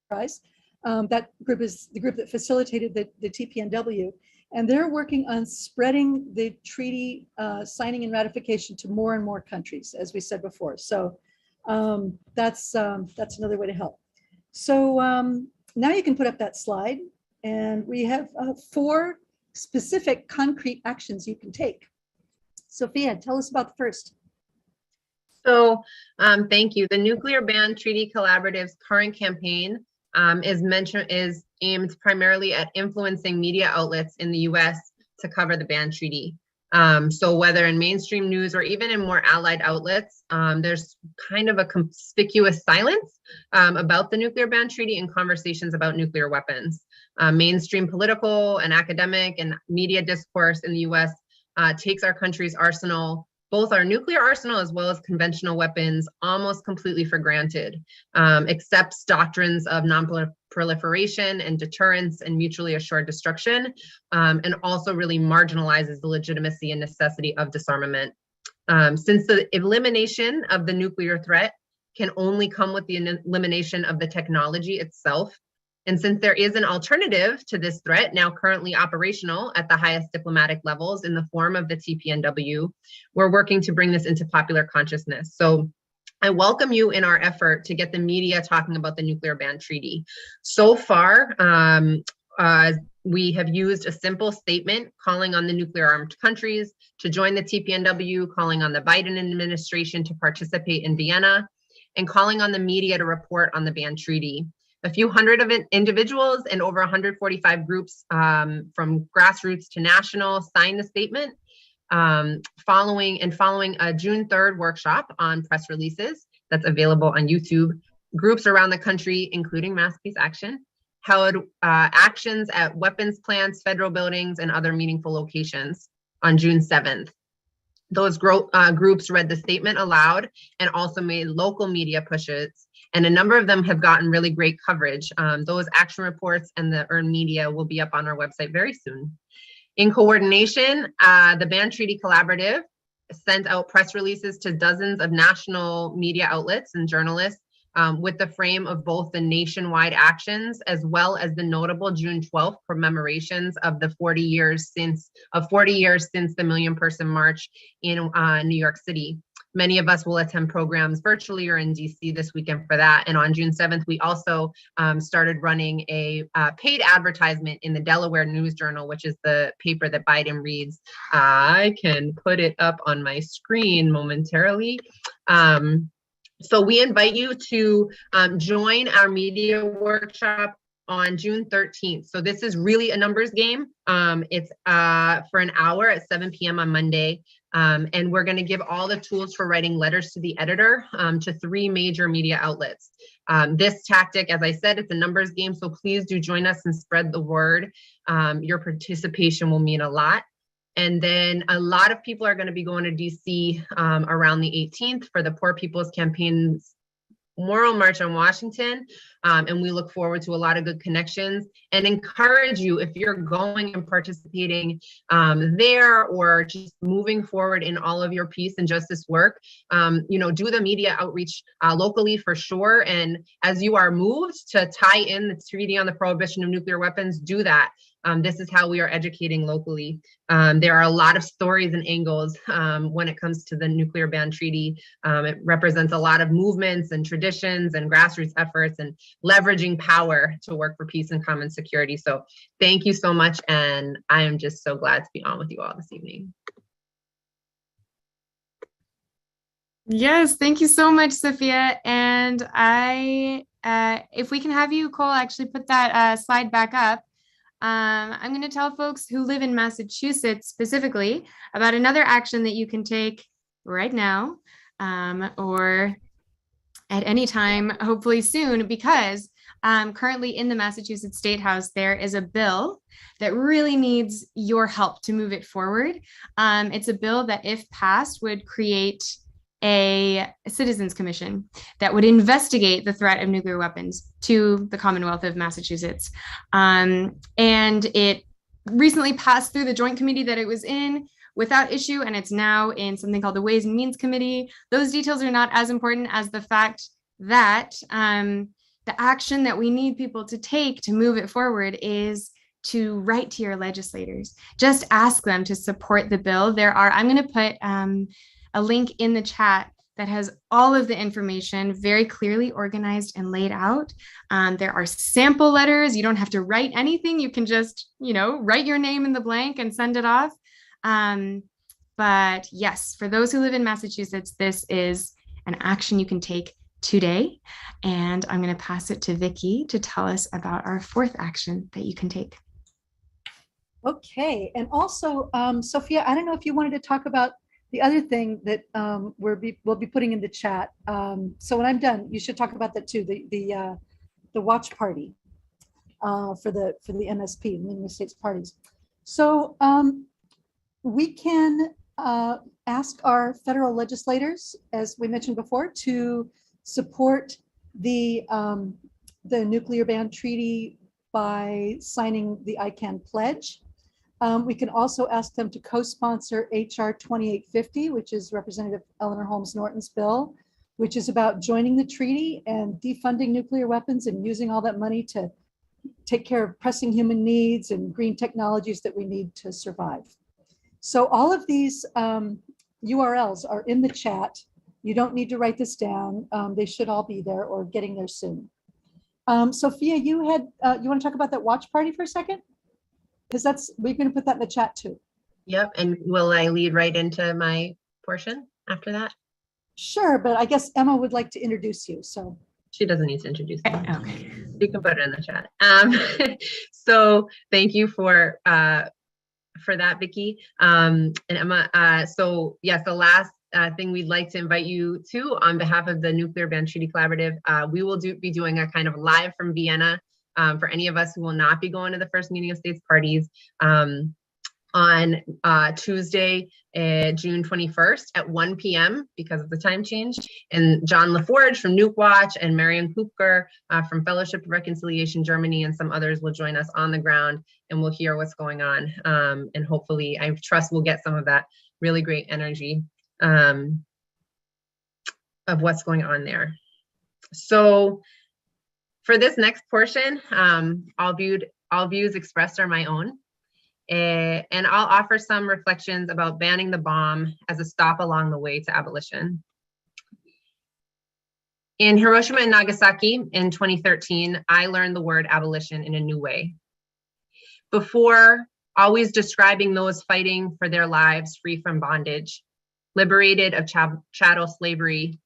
Prize. That group is the group that facilitated the TPNW, and they're working on spreading the treaty signing and ratification to more and more countries, as we said before. So that's another way to help. So now you can put up that slide, and we have 4 specific concrete actions you can take. Sophia, tell us about the first. So thank you. The Nuclear Ban Treaty Collaborative's current campaign is aimed primarily at influencing media outlets in the US to cover the ban treaty. So whether in mainstream news or even in more allied outlets, there's kind of a conspicuous silence about the nuclear ban treaty and conversations about nuclear weapons. Mainstream political and academic and media discourse in the US takes our country's arsenal, both our nuclear arsenal as well as conventional weapons, almost completely for granted, accepts doctrines of non-proliferation and deterrence and mutually assured destruction, and also really marginalizes the legitimacy and necessity of disarmament. Since the elimination of the nuclear threat can only come with the elimination of the technology itself, and since there is an alternative to this threat now currently operational at the highest diplomatic levels in the form of the TPNW, we're working to bring this into popular consciousness. So I welcome you in our effort to get the media talking about the nuclear ban treaty. So far, we have used a simple statement calling on the nuclear armed countries to join the TPNW, calling on the Biden administration to participate in Vienna, and calling on the media to report on the ban treaty. A few hundred of individuals and over 145 groups from grassroots to national signed the statement following a June 3rd workshop on press releases that's available on YouTube. Groups around the country, including Mass Peace Action, held actions at weapons plants, federal buildings, and other meaningful locations on June 7th. Those groups read the statement aloud and also made local media pushes, and a number of them have gotten really great coverage. Those action reports and the earned media will be up on our website very soon. In coordination, the Ban Treaty Collaborative sent out press releases to dozens of national media outlets and journalists with the frame of both the nationwide actions as well as the notable June 12th commemorations of the 40 years since the million-person march in New York City. Many of us will attend programs virtually or in DC this weekend for that. And on June 7th, we also started running a paid advertisement in the Delaware News Journal, which is the paper that Biden reads. I can put it up on my screen momentarily. So we invite you to join our media workshop on June 13th. So this is really a numbers game. It's for an hour at 7 p.m. on Monday. And we're going to give all the tools for writing letters to the editor to 3 major media outlets. This tactic, as I said, it's a numbers game, so please do join us and spread the word. Your participation will mean a lot. And then a lot of people are going to be going to DC around the 18th for the Poor People's Campaign's Moral March on Washington. And we look forward to a lot of good connections and encourage you, if you're going and participating there or just moving forward in all of your peace and justice work, do the media outreach locally for sure. And as you are moved to tie in the Treaty on the Prohibition of Nuclear Weapons, do that. This is how we are educating locally. There are a lot of stories and angles when it comes to the nuclear ban treaty. It represents a lot of movements and traditions and grassroots efforts and leveraging power to work for peace and common security. So thank you so much. And I am just so glad to be on with you all this evening. Yes, thank you so much, Sophia. And if we can have you, Cole, actually put that slide back up. I'm going to tell folks who live in Massachusetts specifically about another action that you can take right now, or at any time, hopefully soon, because currently in the Massachusetts State House, there is a bill that really needs your help to move it forward. It's a bill that, if passed, would create a citizens commission that would investigate the threat of nuclear weapons to the Commonwealth of Massachusetts. And it recently passed through the joint committee that it was in without issue, and it's now in something called the Ways and Means Committee. Those details are not as important as the fact that the action that we need people to take to move it forward is to write to your legislators. Just ask them to support the bill. I'm going to put a link in the chat that has all of the information very clearly organized and laid out. There are sample letters. You don't have to write anything. You can just, write your name in the blank and send it off. But yes, for those who live in Massachusetts, this is an action you can take today. And I'm going to pass it to Vicki to tell us about our fourth action that you can take. Okay, and also, Sophia, I don't know if you wanted to talk about the other thing that we'll be putting in the chat. So when I'm done, you should talk about that too, the watch party for the MSP, United States Parties. So we can ask our federal legislators, as we mentioned before, to support the nuclear ban treaty by signing the ICAN pledge. We can also ask them to co-sponsor HR 2850, which is Representative Eleanor Holmes Norton's bill, which is about joining the treaty and defunding nuclear weapons and using all that money to take care of pressing human needs and green technologies that we need to survive. So all of these URLs are in the chat. You don't need to write this down. They should all be there or getting there soon. Sophia, you want to talk about that watch party for a second? Because we're going to put that in the chat too. Yep, and will I lead right into my portion after that? Sure, but I guess Emma would like to introduce you, so. She doesn't need to introduce me. Okay. You can put it in the chat. So thank you for that, Vicki and Emma. So yes, the last thing we'd like to invite you to on behalf of the Nuclear Ban Treaty Collaborative, we will be doing a kind of live from Vienna for any of us who will not be going to the first meeting of states parties on Tuesday, June 21st at 1 p.m. because of the time change. And John LaForge from Nuke Watch and Marion Kupker from Fellowship of Reconciliation Germany and some others will join us on the ground, and we'll hear what's going on. And hopefully, I trust we'll get some of that really great energy of what's going on there. So for this next portion, all views expressed are my own. And I'll offer some reflections about banning the bomb as a stop along the way to abolition. In Hiroshima and Nagasaki in 2013, I learned the word abolition in a new way. Before, always describing those fighting for their lives free from bondage, liberated of chattel slavery,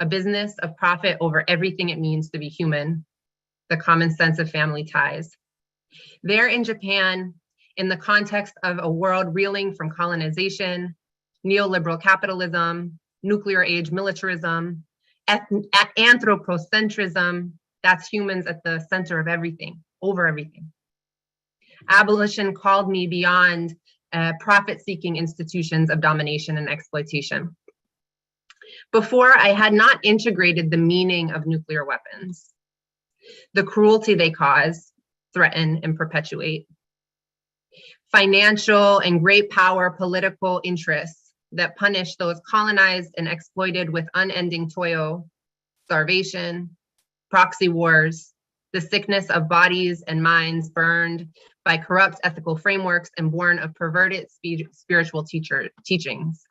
a business of profit over everything it means to be human, the common sense of family ties. There in Japan, in the context of a world reeling from colonization, neoliberal capitalism, nuclear age militarism, anthropocentrism, that's humans at the center of everything, over everything. Abolition called me beyond profit-seeking institutions of domination and exploitation. Before, I had not integrated the meaning of nuclear weapons, the cruelty they cause, threaten, and perpetuate, financial and great power political interests that punish those colonized and exploited with unending toil, starvation, proxy wars, the sickness of bodies and minds burned by corrupt ethical frameworks and born of perverted spiritual teachings.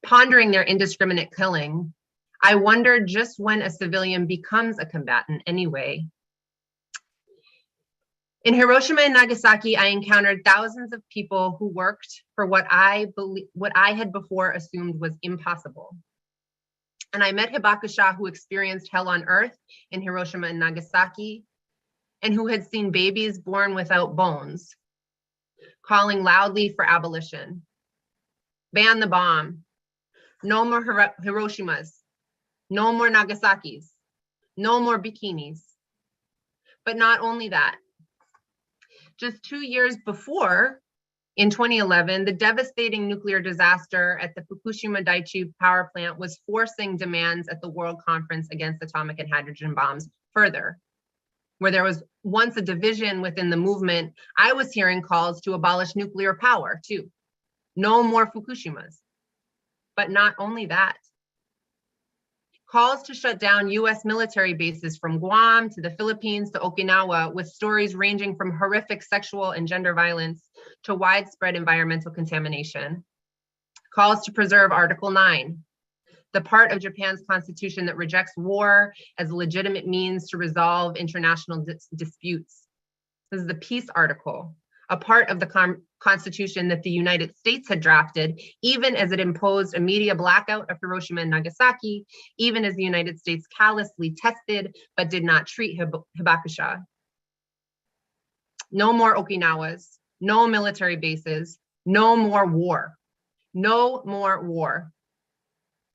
Pondering their indiscriminate killing, I wondered just when a civilian becomes a combatant anyway. In Hiroshima and Nagasaki, I encountered thousands of people who worked for what I had before assumed was impossible. And I met Hibakusha, who experienced hell on earth in Hiroshima and Nagasaki, and who had seen babies born without bones, calling loudly for abolition. Ban the bomb. No more Hiroshimas. No more Nagasaki's. No more bikinis. But not only that, just 2 years before, in 2011, the devastating nuclear disaster at the Fukushima Daiichi power plant was forcing demands at the World Conference Against Atomic and Hydrogen Bombs further. Where there was once a division within the movement, I was hearing calls to abolish nuclear power too. No more Fukushimas. But not only that, calls to shut down US military bases from Guam to the Philippines to Okinawa, with stories ranging from horrific sexual and gender violence to widespread environmental contamination. Calls to preserve Article 9, the part of Japan's constitution that rejects war as a legitimate means to resolve international disputes. This is the peace article, a part of the Constitution that the United States had drafted, even as it imposed a media blackout of Hiroshima and Nagasaki, even as the United States callously tested but did not treat Hibakusha. No more Okinawas, no military bases, no more war. No more war.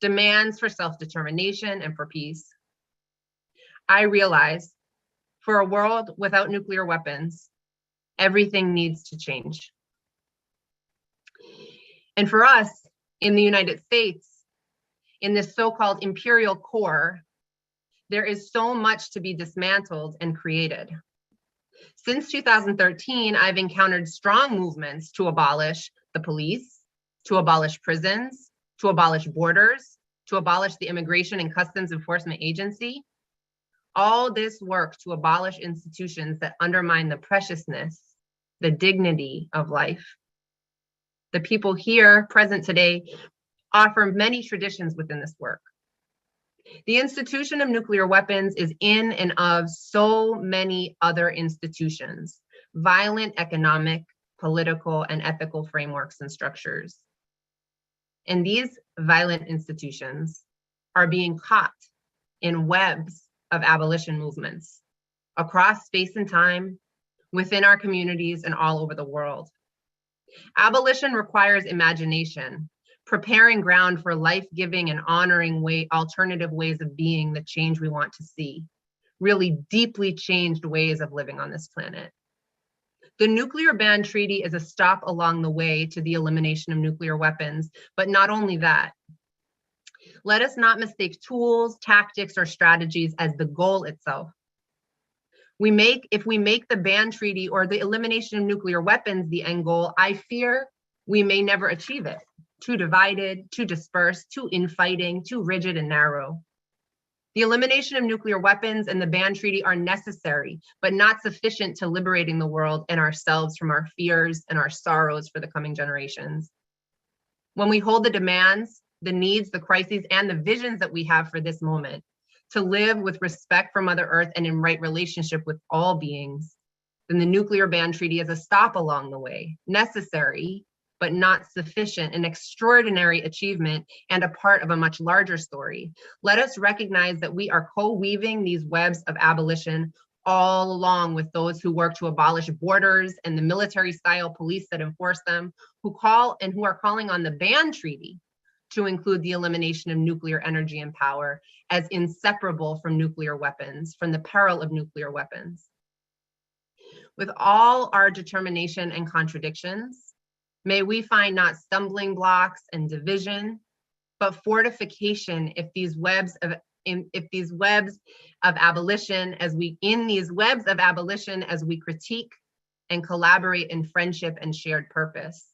Demands for self-determination and for peace. I realize for a world without nuclear weapons, everything needs to change. And for us in the United States, in this so-called imperial core, there is so much to be dismantled and created. Since 2013, I've encountered strong movements to abolish the police, to abolish prisons, to abolish borders, to abolish the Immigration and Customs Enforcement Agency. All this work to abolish institutions that undermine the preciousness, the dignity of life. The people here present today offer many traditions within this work. The institution of nuclear weapons is in and of so many other institutions, violent economic, political, and ethical frameworks and structures. And these violent institutions are being caught in webs of abolition movements across space and time, within our communities and all over the world. Abolition requires imagination, preparing ground for life-giving and honoring alternative ways of being the change we want to see, really deeply changed ways of living on this planet. The Nuclear Ban Treaty is a stop along the way to the elimination of nuclear weapons, but not only that. Let us not mistake tools, tactics, or strategies as the goal itself. If we make the ban treaty or the elimination of nuclear weapons the end goal, I fear we may never achieve it. Too divided, too dispersed, too infighting, too rigid and narrow. The elimination of nuclear weapons and the ban treaty are necessary, but not sufficient to liberating the world and ourselves from our fears and our sorrows for the coming generations. When we hold the demands, the needs, the crises, and the visions that we have for this moment, to live with respect for Mother Earth and in right relationship with all beings, then the nuclear ban treaty is a stop along the way, necessary, but not sufficient, an extraordinary achievement and a part of a much larger story. Let us recognize that we are co-weaving these webs of abolition all along with those who work to abolish borders and the military-style police that enforce them, who are calling on the ban treaty to include the elimination of nuclear energy and power as inseparable from nuclear weapons, from the peril of nuclear weapons. With all our determination and contradictions, may we find not stumbling blocks and division, but fortification in these webs of abolition as we critique and collaborate in friendship and shared purpose.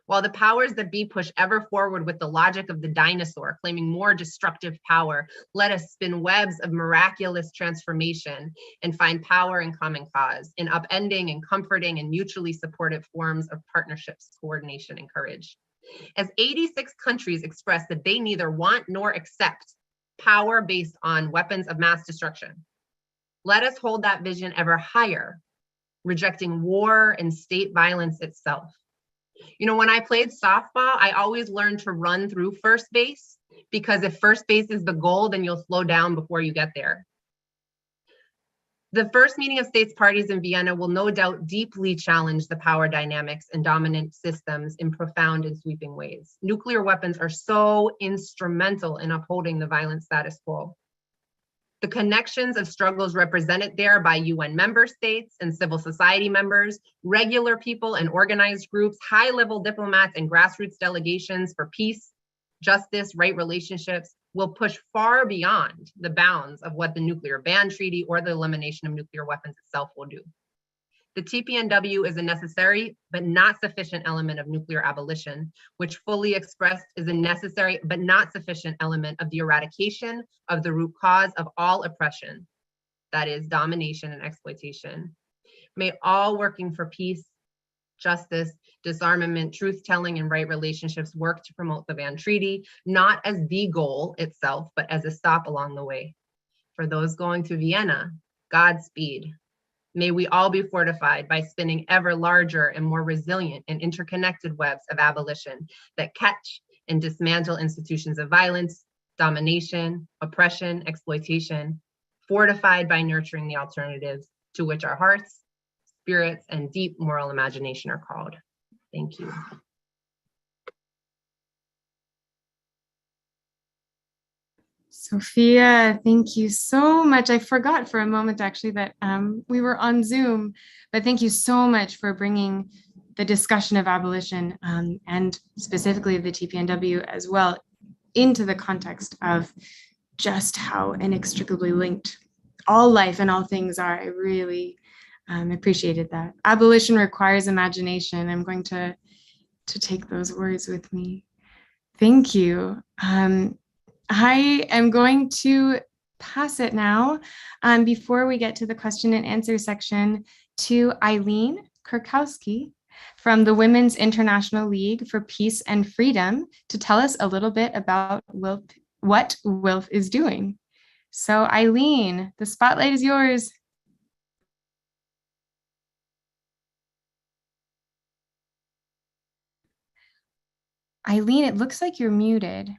While the powers that be push ever forward with the logic of the dinosaur, claiming more destructive power, let us spin webs of miraculous transformation and find power in common cause, in upending and comforting and mutually supportive forms of partnerships, coordination, and courage. As 86 countries express that they neither want nor accept power based on weapons of mass destruction, let us hold that vision ever higher, rejecting war and state violence itself. You know, when I played softball, I always learned to run through first base, because if first base is the goal, then you'll slow down before you get there. The first meeting of states parties in Vienna will no doubt deeply challenge the power dynamics and dominant systems in profound and sweeping ways. Nuclear weapons are so instrumental in upholding the violent status quo. The connections of struggles represented there by UN member states and civil society members, regular people and organized groups, high-level diplomats and grassroots delegations for peace, justice, right relationships, will push far beyond the bounds of what the nuclear ban treaty or the elimination of nuclear weapons itself will do. The TPNW is a necessary but not sufficient element of nuclear abolition, which fully expressed is a necessary but not sufficient element of the eradication of the root cause of all oppression, that is domination and exploitation. May all working for peace, justice, disarmament, truth-telling, and right relationships work to promote the ban treaty, not as the goal itself, but as a stop along the way. For those going to Vienna, Godspeed. May we all be fortified by spinning ever larger and more resilient and interconnected webs of abolition that catch and dismantle institutions of violence, domination, oppression, exploitation, fortified by nurturing the alternatives to which our hearts, spirits, and deep moral imagination are called. Thank you. Sophia, thank you so much. I forgot for a moment actually that we were on Zoom, but thank you so much for bringing the discussion of abolition and specifically the TPNW as well into the context of just how inextricably linked all life and all things are. I really appreciated that. Abolition requires imagination. I'm going to take those words with me. Thank you. I am going to pass it now, before we get to the question and answer section, to Eileen Kurkowski from the Women's International League for Peace and Freedom to tell us a little bit about what WILF is doing. So Eileen, the spotlight is yours. Eileen, it looks like you're muted.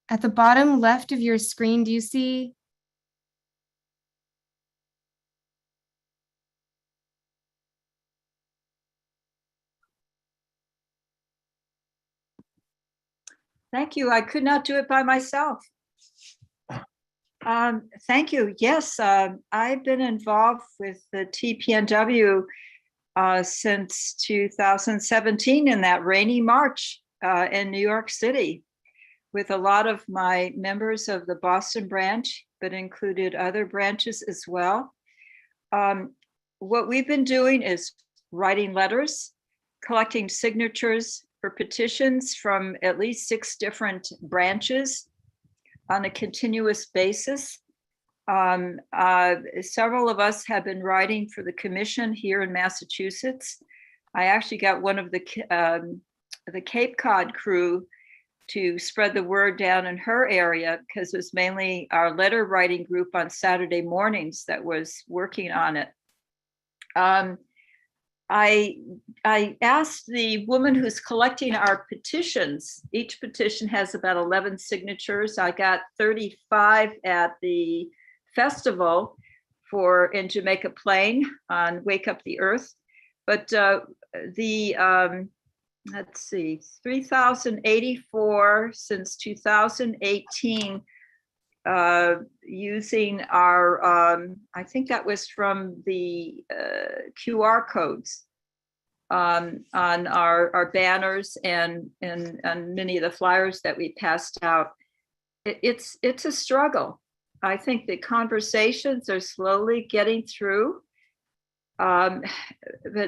At the bottom left of your screen, do you see? Thank you. I could not do it by myself. Thank you. Yes, I've been involved with the TPNW since 2017 in that rainy March in New York City, with a lot of my members of the Boston branch, but included other branches as well. What we've been doing is writing letters, collecting signatures for petitions from at least 6 different branches on a continuous basis. Several of us have been writing for the commission here in Massachusetts. I actually got one of the Cape Cod crew to spread the word down in her area, because it was mainly our letter writing group on Saturday mornings that was working on it. I asked the woman who's collecting our petitions. Each petition has about 11 signatures. I got 35 at the festival in Jamaica Plain on Wake Up the Earth. But let's see, 3,084 since 2018, using our, I think that was from the QR codes on our banners and many of the flyers that we passed out. It's a struggle. I think the conversations are slowly getting through. But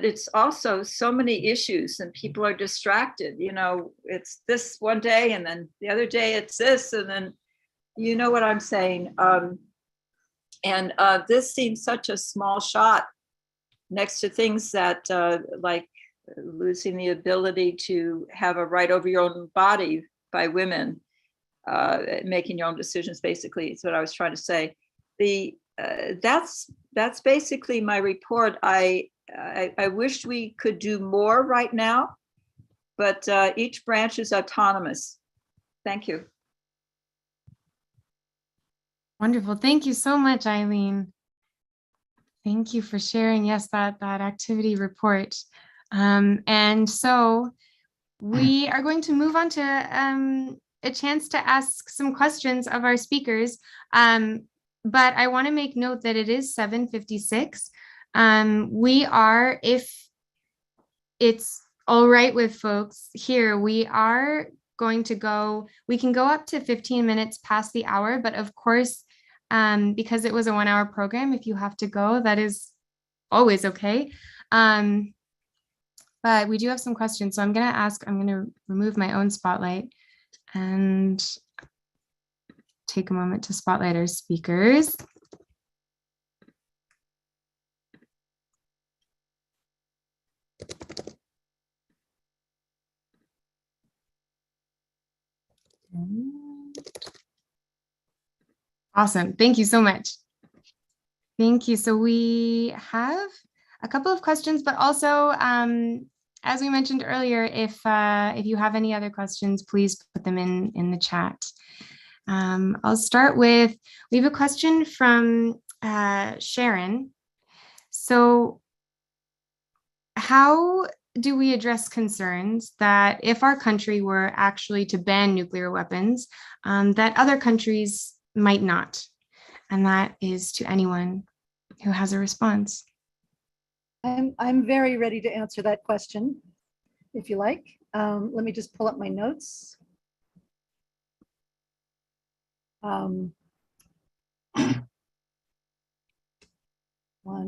it's also so many issues and people are distracted. You know, it's this one day and then the other day it's this, and then you know what I'm saying. And this seems such a small shot next to things that like losing the ability to have a right over your own body by women, making your own decisions, basically, is what I was trying to say. That's basically my report. I wish we could do more right now, but each branch is autonomous. Thank you. Wonderful. Thank you so much, Eileen. Thank you for sharing, yes, that activity report. And so we are going to move on to a chance to ask some questions of our speakers. But I want to make note that it is 7:56. We are, if it's all right with folks here, we are going to go, we can go up to 15 minutes past the hour, but of course, because it was a 1 hour program, if you have to go, that is always okay. But we do have some questions. So I'm going to remove my own spotlight and take a moment to spotlight our speakers. Awesome. Thank you so much. Thank you. So we have a couple of questions, but also, as we mentioned earlier, if you have any other questions, please put them in the chat. I'll start with, we have a question from Sharon. So how do we address concerns that if our country were actually to ban nuclear weapons, that other countries might not? And that is to anyone who has a response. I'm very ready to answer that question, if you like. Let me just pull up my notes. One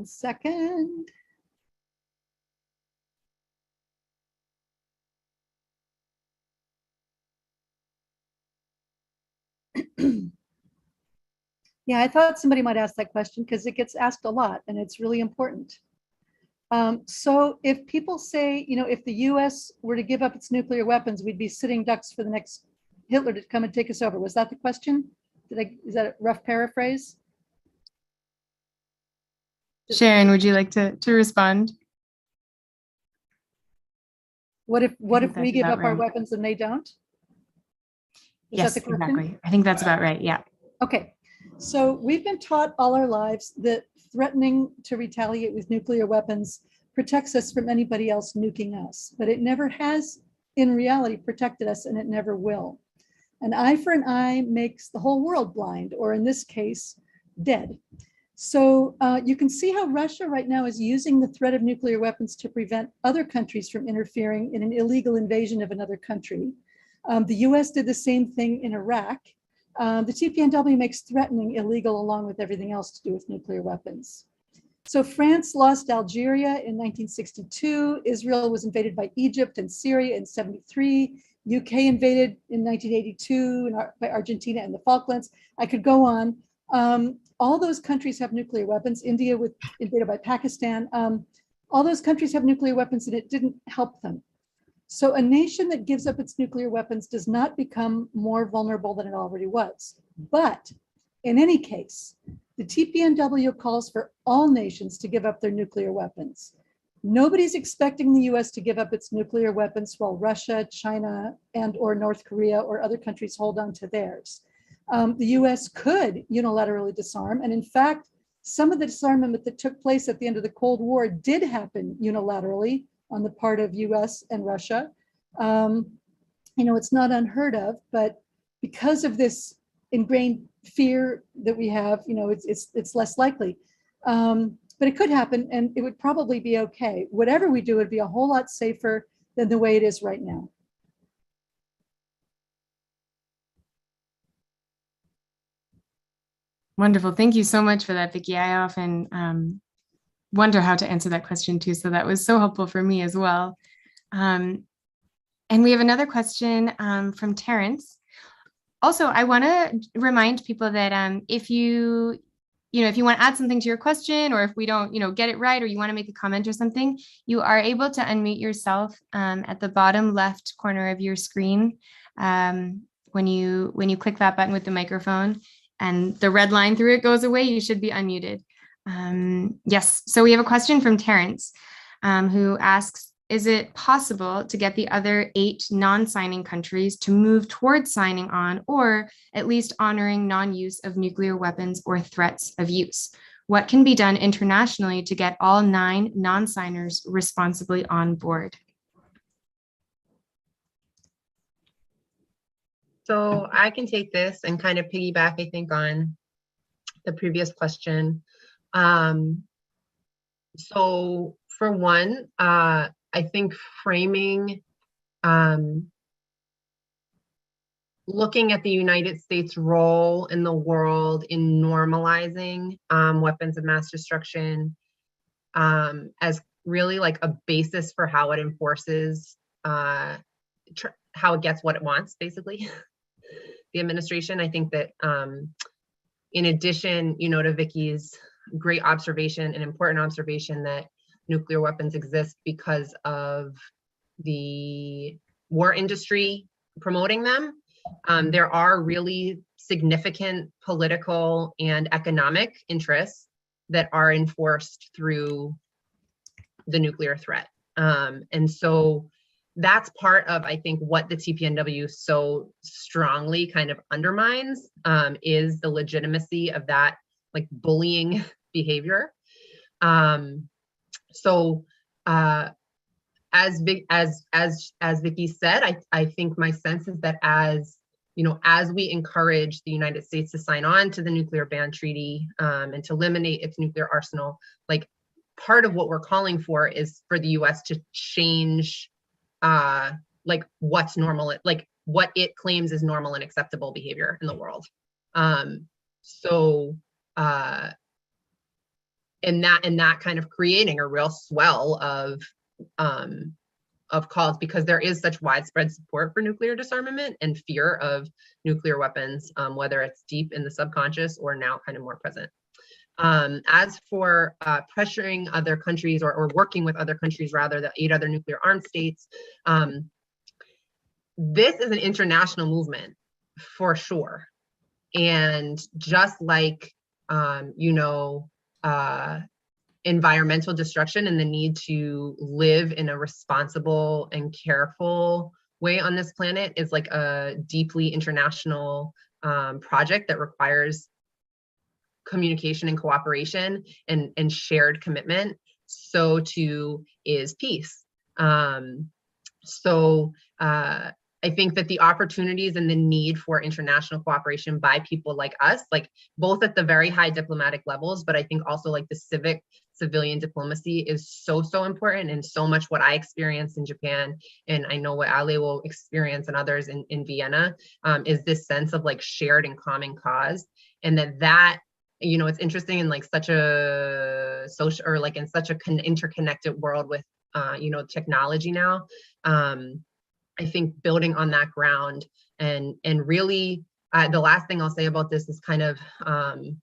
second. Yeah, I thought somebody might ask that question because it gets asked a lot and it's really important. So if people say, you know, if the US were to give up its nuclear weapons, we'd be sitting ducks for the next Hitler to come and take us over. Was that the question? Is that a rough paraphrase? Sharon, would you like to respond? What if we give up our weapons and they don't? Yes, exactly. I think that's about right. Yeah. Okay. So we've been taught all our lives that threatening to retaliate with nuclear weapons protects us from anybody else nuking us, but it never has in reality protected us, and it never will. An eye for an eye makes the whole world blind, or in this case, dead. So you can see how Russia right now is using the threat of nuclear weapons to prevent other countries from interfering in an illegal invasion of another country. The US did the same thing in Iraq. The TPNW makes threatening illegal along with everything else to do with nuclear weapons. So France lost Algeria in 1962. Israel was invaded by Egypt and Syria in 73. UK invaded in 1982 by Argentina and the Falklands. I could go on. All those countries have nuclear weapons. India was invaded by Pakistan. All those countries have nuclear weapons and it didn't help them. So a nation that gives up its nuclear weapons does not become more vulnerable than it already was. But in any case, the TPNW calls for all nations to give up their nuclear weapons. Nobody's expecting the US to give up its nuclear weapons while Russia, China, and or North Korea or other countries hold on to theirs. The US could unilaterally disarm. And in fact, some of the disarmament that took place at the end of the Cold War did happen unilaterally on the part of US and Russia. You know, it's not unheard of, but because of this ingrained fear that we have, you know, it's less likely. But it could happen and it would probably be okay. Whatever we do would be a whole lot safer than the way it is right now. Wonderful. Thank you so much for that, Vicki. I often wonder how to answer that question too. So that was so helpful for me as well. And we have another question from Terrence. Also, I want to remind people that if you want to add something to your question, or if we don't, get it right, or you want to make a comment or something, you are able to unmute yourself at the bottom left corner of your screen when you click that button with the microphone, and the red line through it goes away. You should be unmuted. Yes. So we have a question from Terrence, who asks, is it possible to get the other 8 non-signing countries to move towards signing on, or at least honoring non-use of nuclear weapons or threats of use? What can be done internationally to get all 9 non-signers responsibly on board? So I can take this and kind of piggyback, I think, on the previous question. So for one, I think framing, looking at the United States' role in the world in normalizing weapons of mass destruction as really like a basis for how it enforces, how it gets what it wants, basically. The administration, I think that in addition, to Vicki's great observation and important observation that nuclear weapons exist because of the war industry promoting them, there are really significant political and economic interests that are enforced through the nuclear threat. And so that's part of, I think, what the TPNW so strongly kind of undermines, is the legitimacy of that like bullying behavior. So as Vicki said, I think my sense is that as we encourage the United States to sign on to the nuclear ban treaty and to eliminate its nuclear arsenal, like part of what we're calling for is for the US to change like what's normal, like what it claims is normal and acceptable behavior in the world. And that kind of creating a real swell of calls, because there is such widespread support for nuclear disarmament and fear of nuclear weapons, whether it's deep in the subconscious or now kind of more present. As for pressuring other countries or working with other countries, rather, the 8 other nuclear armed states, this is an international movement for sure. And just like, environmental destruction and the need to live in a responsible and careful way on this planet is like a deeply international project that requires communication and cooperation and shared commitment. So too is peace. I think that the opportunities and the need for international cooperation by people like us, like both at the very high diplomatic levels, but I think also like the civilian diplomacy is so important, and so much what I experienced in Japan, and I know what Ale will experience and others in Vienna, is this sense of like shared and common cause. And that it's interesting in like such a social, or like in such a interconnected world with technology now. I think building on that ground and really the last thing I'll say about this is kind of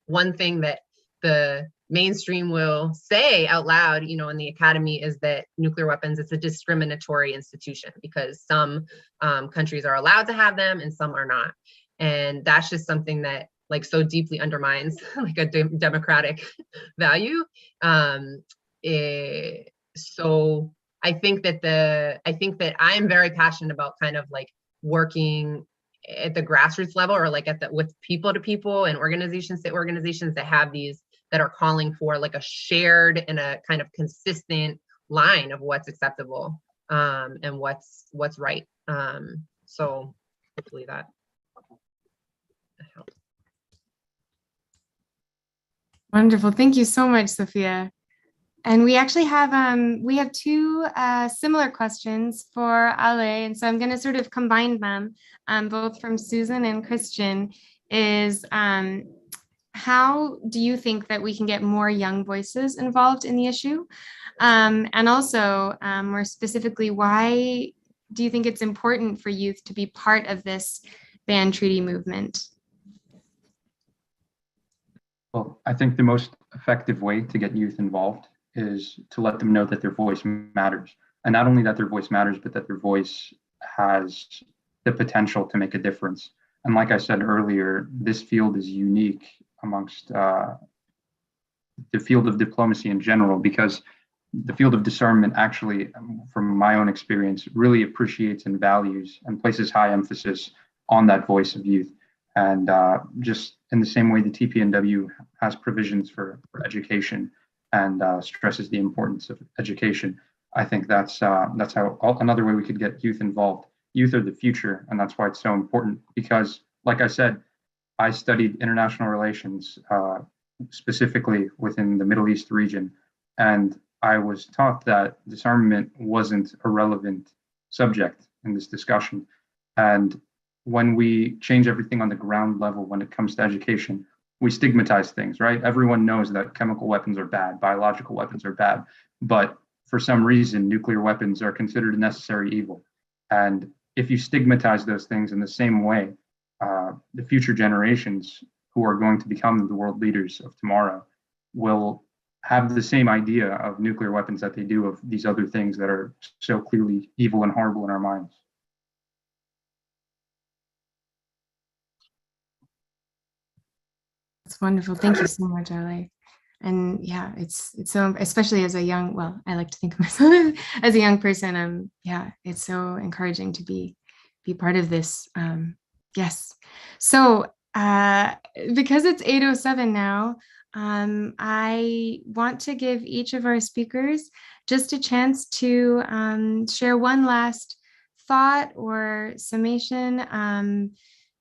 one thing that the mainstream will say out loud, in the academy, is that nuclear weapons is a discriminatory institution because some countries are allowed to have them and some are not. And that's just something that like so deeply undermines like a democratic value. So I think that I'm very passionate about kind of like working at the grassroots level, or like with people to people and organizations to organizations that have these, that are calling for like a shared and a kind of consistent line of what's acceptable and what's right. So hopefully that helps. Wonderful. Thank you so much, Sophia. And we actually have 2 similar questions for Ale, and so I'm going to sort of combine them, both from Susan and Christian. Is how do you think that we can get more young voices involved in the issue? And also, more specifically, why do you think it's important for youth to be part of this ban treaty movement? Well, I think the most effective way to get youth involved is to let them know that their voice matters. And not only that their voice matters, but that their voice has the potential to make a difference. And like I said earlier, this field is unique amongst the field of diplomacy in general, because the field of disarmament actually, from my own experience, really appreciates and values and places high emphasis on that voice of youth. And just in the same way the TPNW has provisions for education and stresses the importance of education, I think that's how another way we could get youth involved. Youth are the future, and that's why it's so important. Because, like I said, I studied international relations, specifically within the Middle East region, and I was taught that disarmament wasn't a relevant subject in this discussion. And when we change everything on the ground level when it comes to education, we stigmatize things, right? Everyone knows that chemical weapons are bad, biological weapons are bad, but for some reason, nuclear weapons are considered a necessary evil. And if you stigmatize those things in the same way, the future generations who are going to become the world leaders of tomorrow will have the same idea of nuclear weapons that they do of these other things that are so clearly evil and horrible in our minds. That's wonderful. Thank you so much, Ale. And yeah, it's so, especially as a young, well, I like to think of myself as a young person. Yeah, it's so encouraging to be part of this. Yes. So because it's 8:07 now, I want to give each of our speakers just a chance to share one last thought or summation,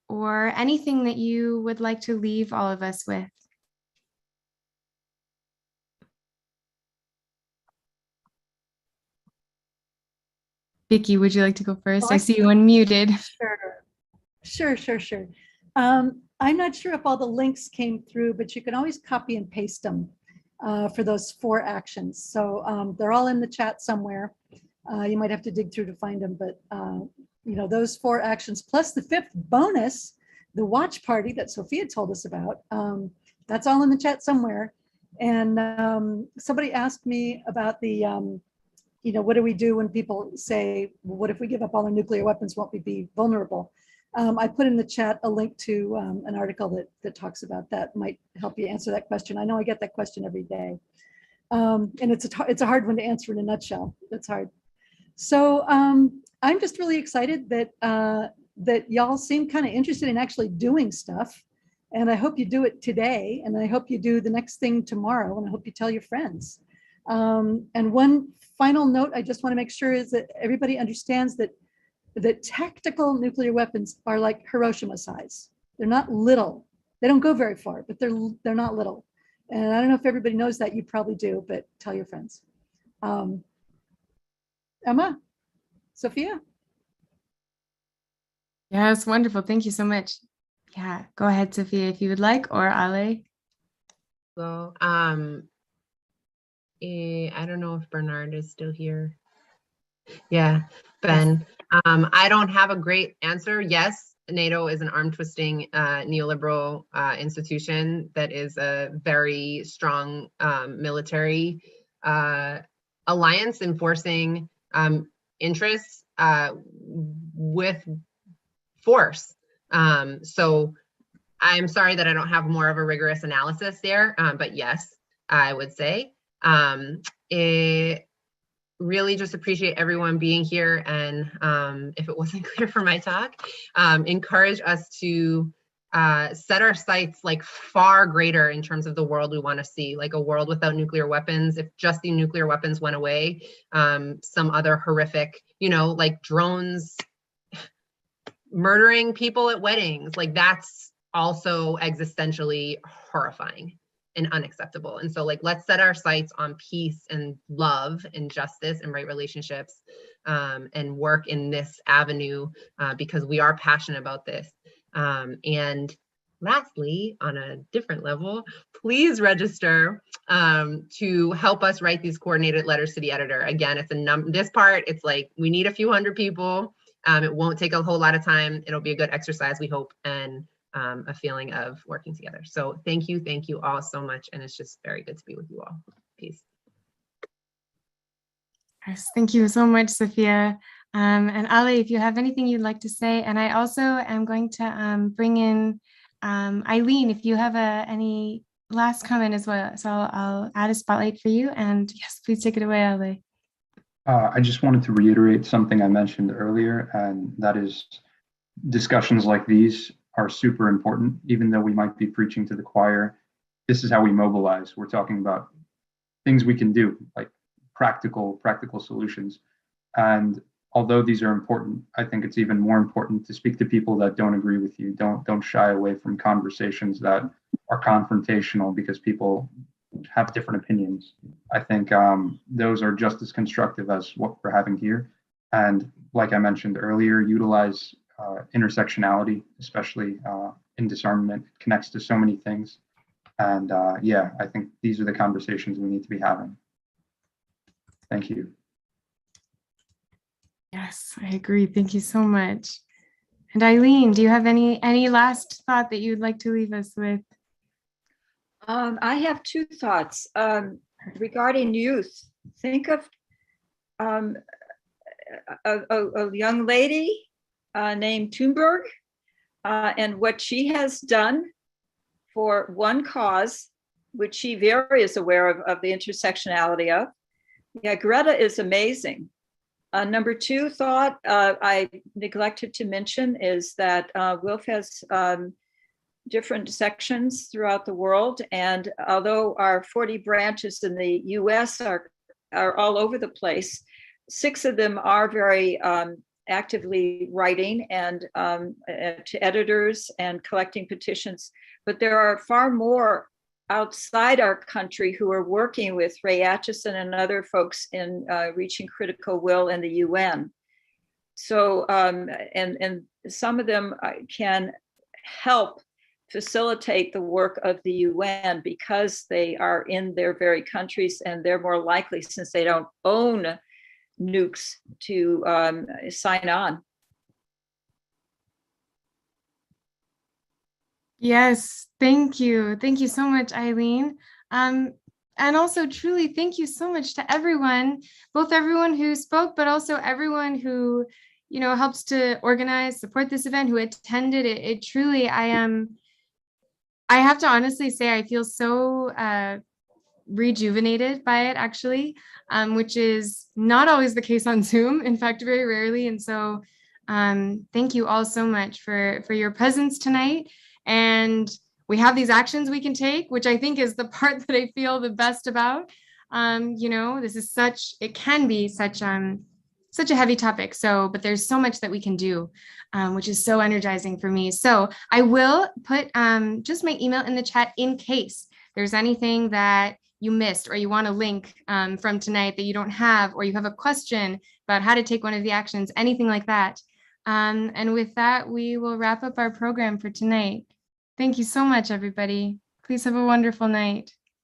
or anything that you would like to leave all of us with. Vicki, would you like to go first? I see you unmuted. Sure. I'm not sure if all the links came through, but you can always copy and paste them for those 4 actions. So they're all in the chat somewhere. You might have to dig through to find them, but those 4 actions plus the 5th bonus, the watch party that Sophia told us about, that's all in the chat somewhere. And somebody asked me about the, what do we do when people say, well, what if we give up all our nuclear weapons, won't we be vulnerable? I put in the chat a link to an article that talks about that, might help you answer that question. I know I get that question every day. And it's a hard one to answer in a nutshell. It's hard. So I'm just really excited that y'all seem kind of interested in actually doing stuff. And I hope you do it today. And I hope you do the next thing tomorrow. And I hope you tell your friends. And one final note I just want to make sure is that everybody understands that tactical nuclear weapons are like Hiroshima size. They're not little. They don't go very far, but they're not little. And I don't know if everybody knows that. You probably do, but tell your friends. Emma, Sophia? Yeah, it's wonderful. Thank you so much. Yeah, go ahead, Sophia, if you would like, or Ale. So, I don't know if Bernard is still here. Yeah, Ben. I don't have a great answer. Yes, NATO is an arm-twisting neoliberal institution that is a very strong military alliance enforcing interests with force. So I'm sorry that I don't have more of a rigorous analysis there, but yes, I would say. Really just appreciate everyone being here, and if it wasn't clear from my talk, encourage us to set our sights like far greater in terms of the world we want to see, like a world without nuclear weapons. If just the nuclear weapons went away, some other horrific, like drones murdering people at weddings, like that's also existentially horrifying and unacceptable. And so like, let's set our sights on peace and love and justice and right relationships, and work in this avenue because we are passionate about this. And lastly, on a different level, please register to help us write these coordinated letters to the editor. Again, it's this part, it's like, we need a few hundred people. It won't take a whole lot of time. It'll be a good exercise, we hope, and a feeling of working together. So thank you all so much. And it's just very good to be with you all. Peace. Yes, thank you so much, Sophia. And Ale, if you have anything you'd like to say, and I also am going to bring in Eileen, if you have any last comment as well. So I'll add a spotlight for you. And yes, please take it away, Ale. I just wanted to reiterate something I mentioned earlier, and that is discussions like these are super important, even though we might be preaching to the choir. This is how we mobilize. We're talking about things we can do, like practical solutions. And although these are important, I think it's even more important to speak to people that don't agree with you. Don't shy away from conversations that are confrontational because people have different opinions. I think those are just as constructive as what we're having here. And like I mentioned earlier, utilize intersectionality, especially in disarmament. It connects to so many things. And yeah, I think these are the conversations we need to be having. Thank you. Yes, I agree. Thank you so much. And Eileen, do you have any last thought that you'd like to leave us with? I have two thoughts regarding youth. Think of a young lady named Thunberg and what she has done for one cause, which she very is aware of the intersectionality of. Yeah, Greta is amazing. Number two thought I neglected to mention is that WILF has different sections throughout the world. And although our 40 branches in the US are all over the place, 6 of them are very actively writing and to editors and collecting petitions. But there are far more outside our country who are working with Ray Atchison and other folks in reaching critical will in the UN. So, and some of them can help facilitate the work of the UN because they are in their very countries, and they're more likely, since they don't own nukes, to sign on. Yes, thank you. Thank you so much, Eileen. And also truly thank you so much to everyone, both everyone who spoke, but also everyone who, you know, helps to organize, support this event, who attended it. It truly, I have to honestly say, I feel so rejuvenated by it, actually, which is not always the case on Zoom, in fact, very rarely. And so thank you all so much for your presence tonight. And we have these actions we can take, which I think is the part that I feel the best about. You know, this is it can be such a heavy topic. So, but there's so much that we can do, which is so energizing for me. So I will put just my email in the chat in case there's anything that you missed or you want a link from tonight that you don't have, or you have a question about how to take one of the actions, anything like that. And with that, we will wrap up our program for tonight. Thank you so much, everybody. Please have a wonderful night.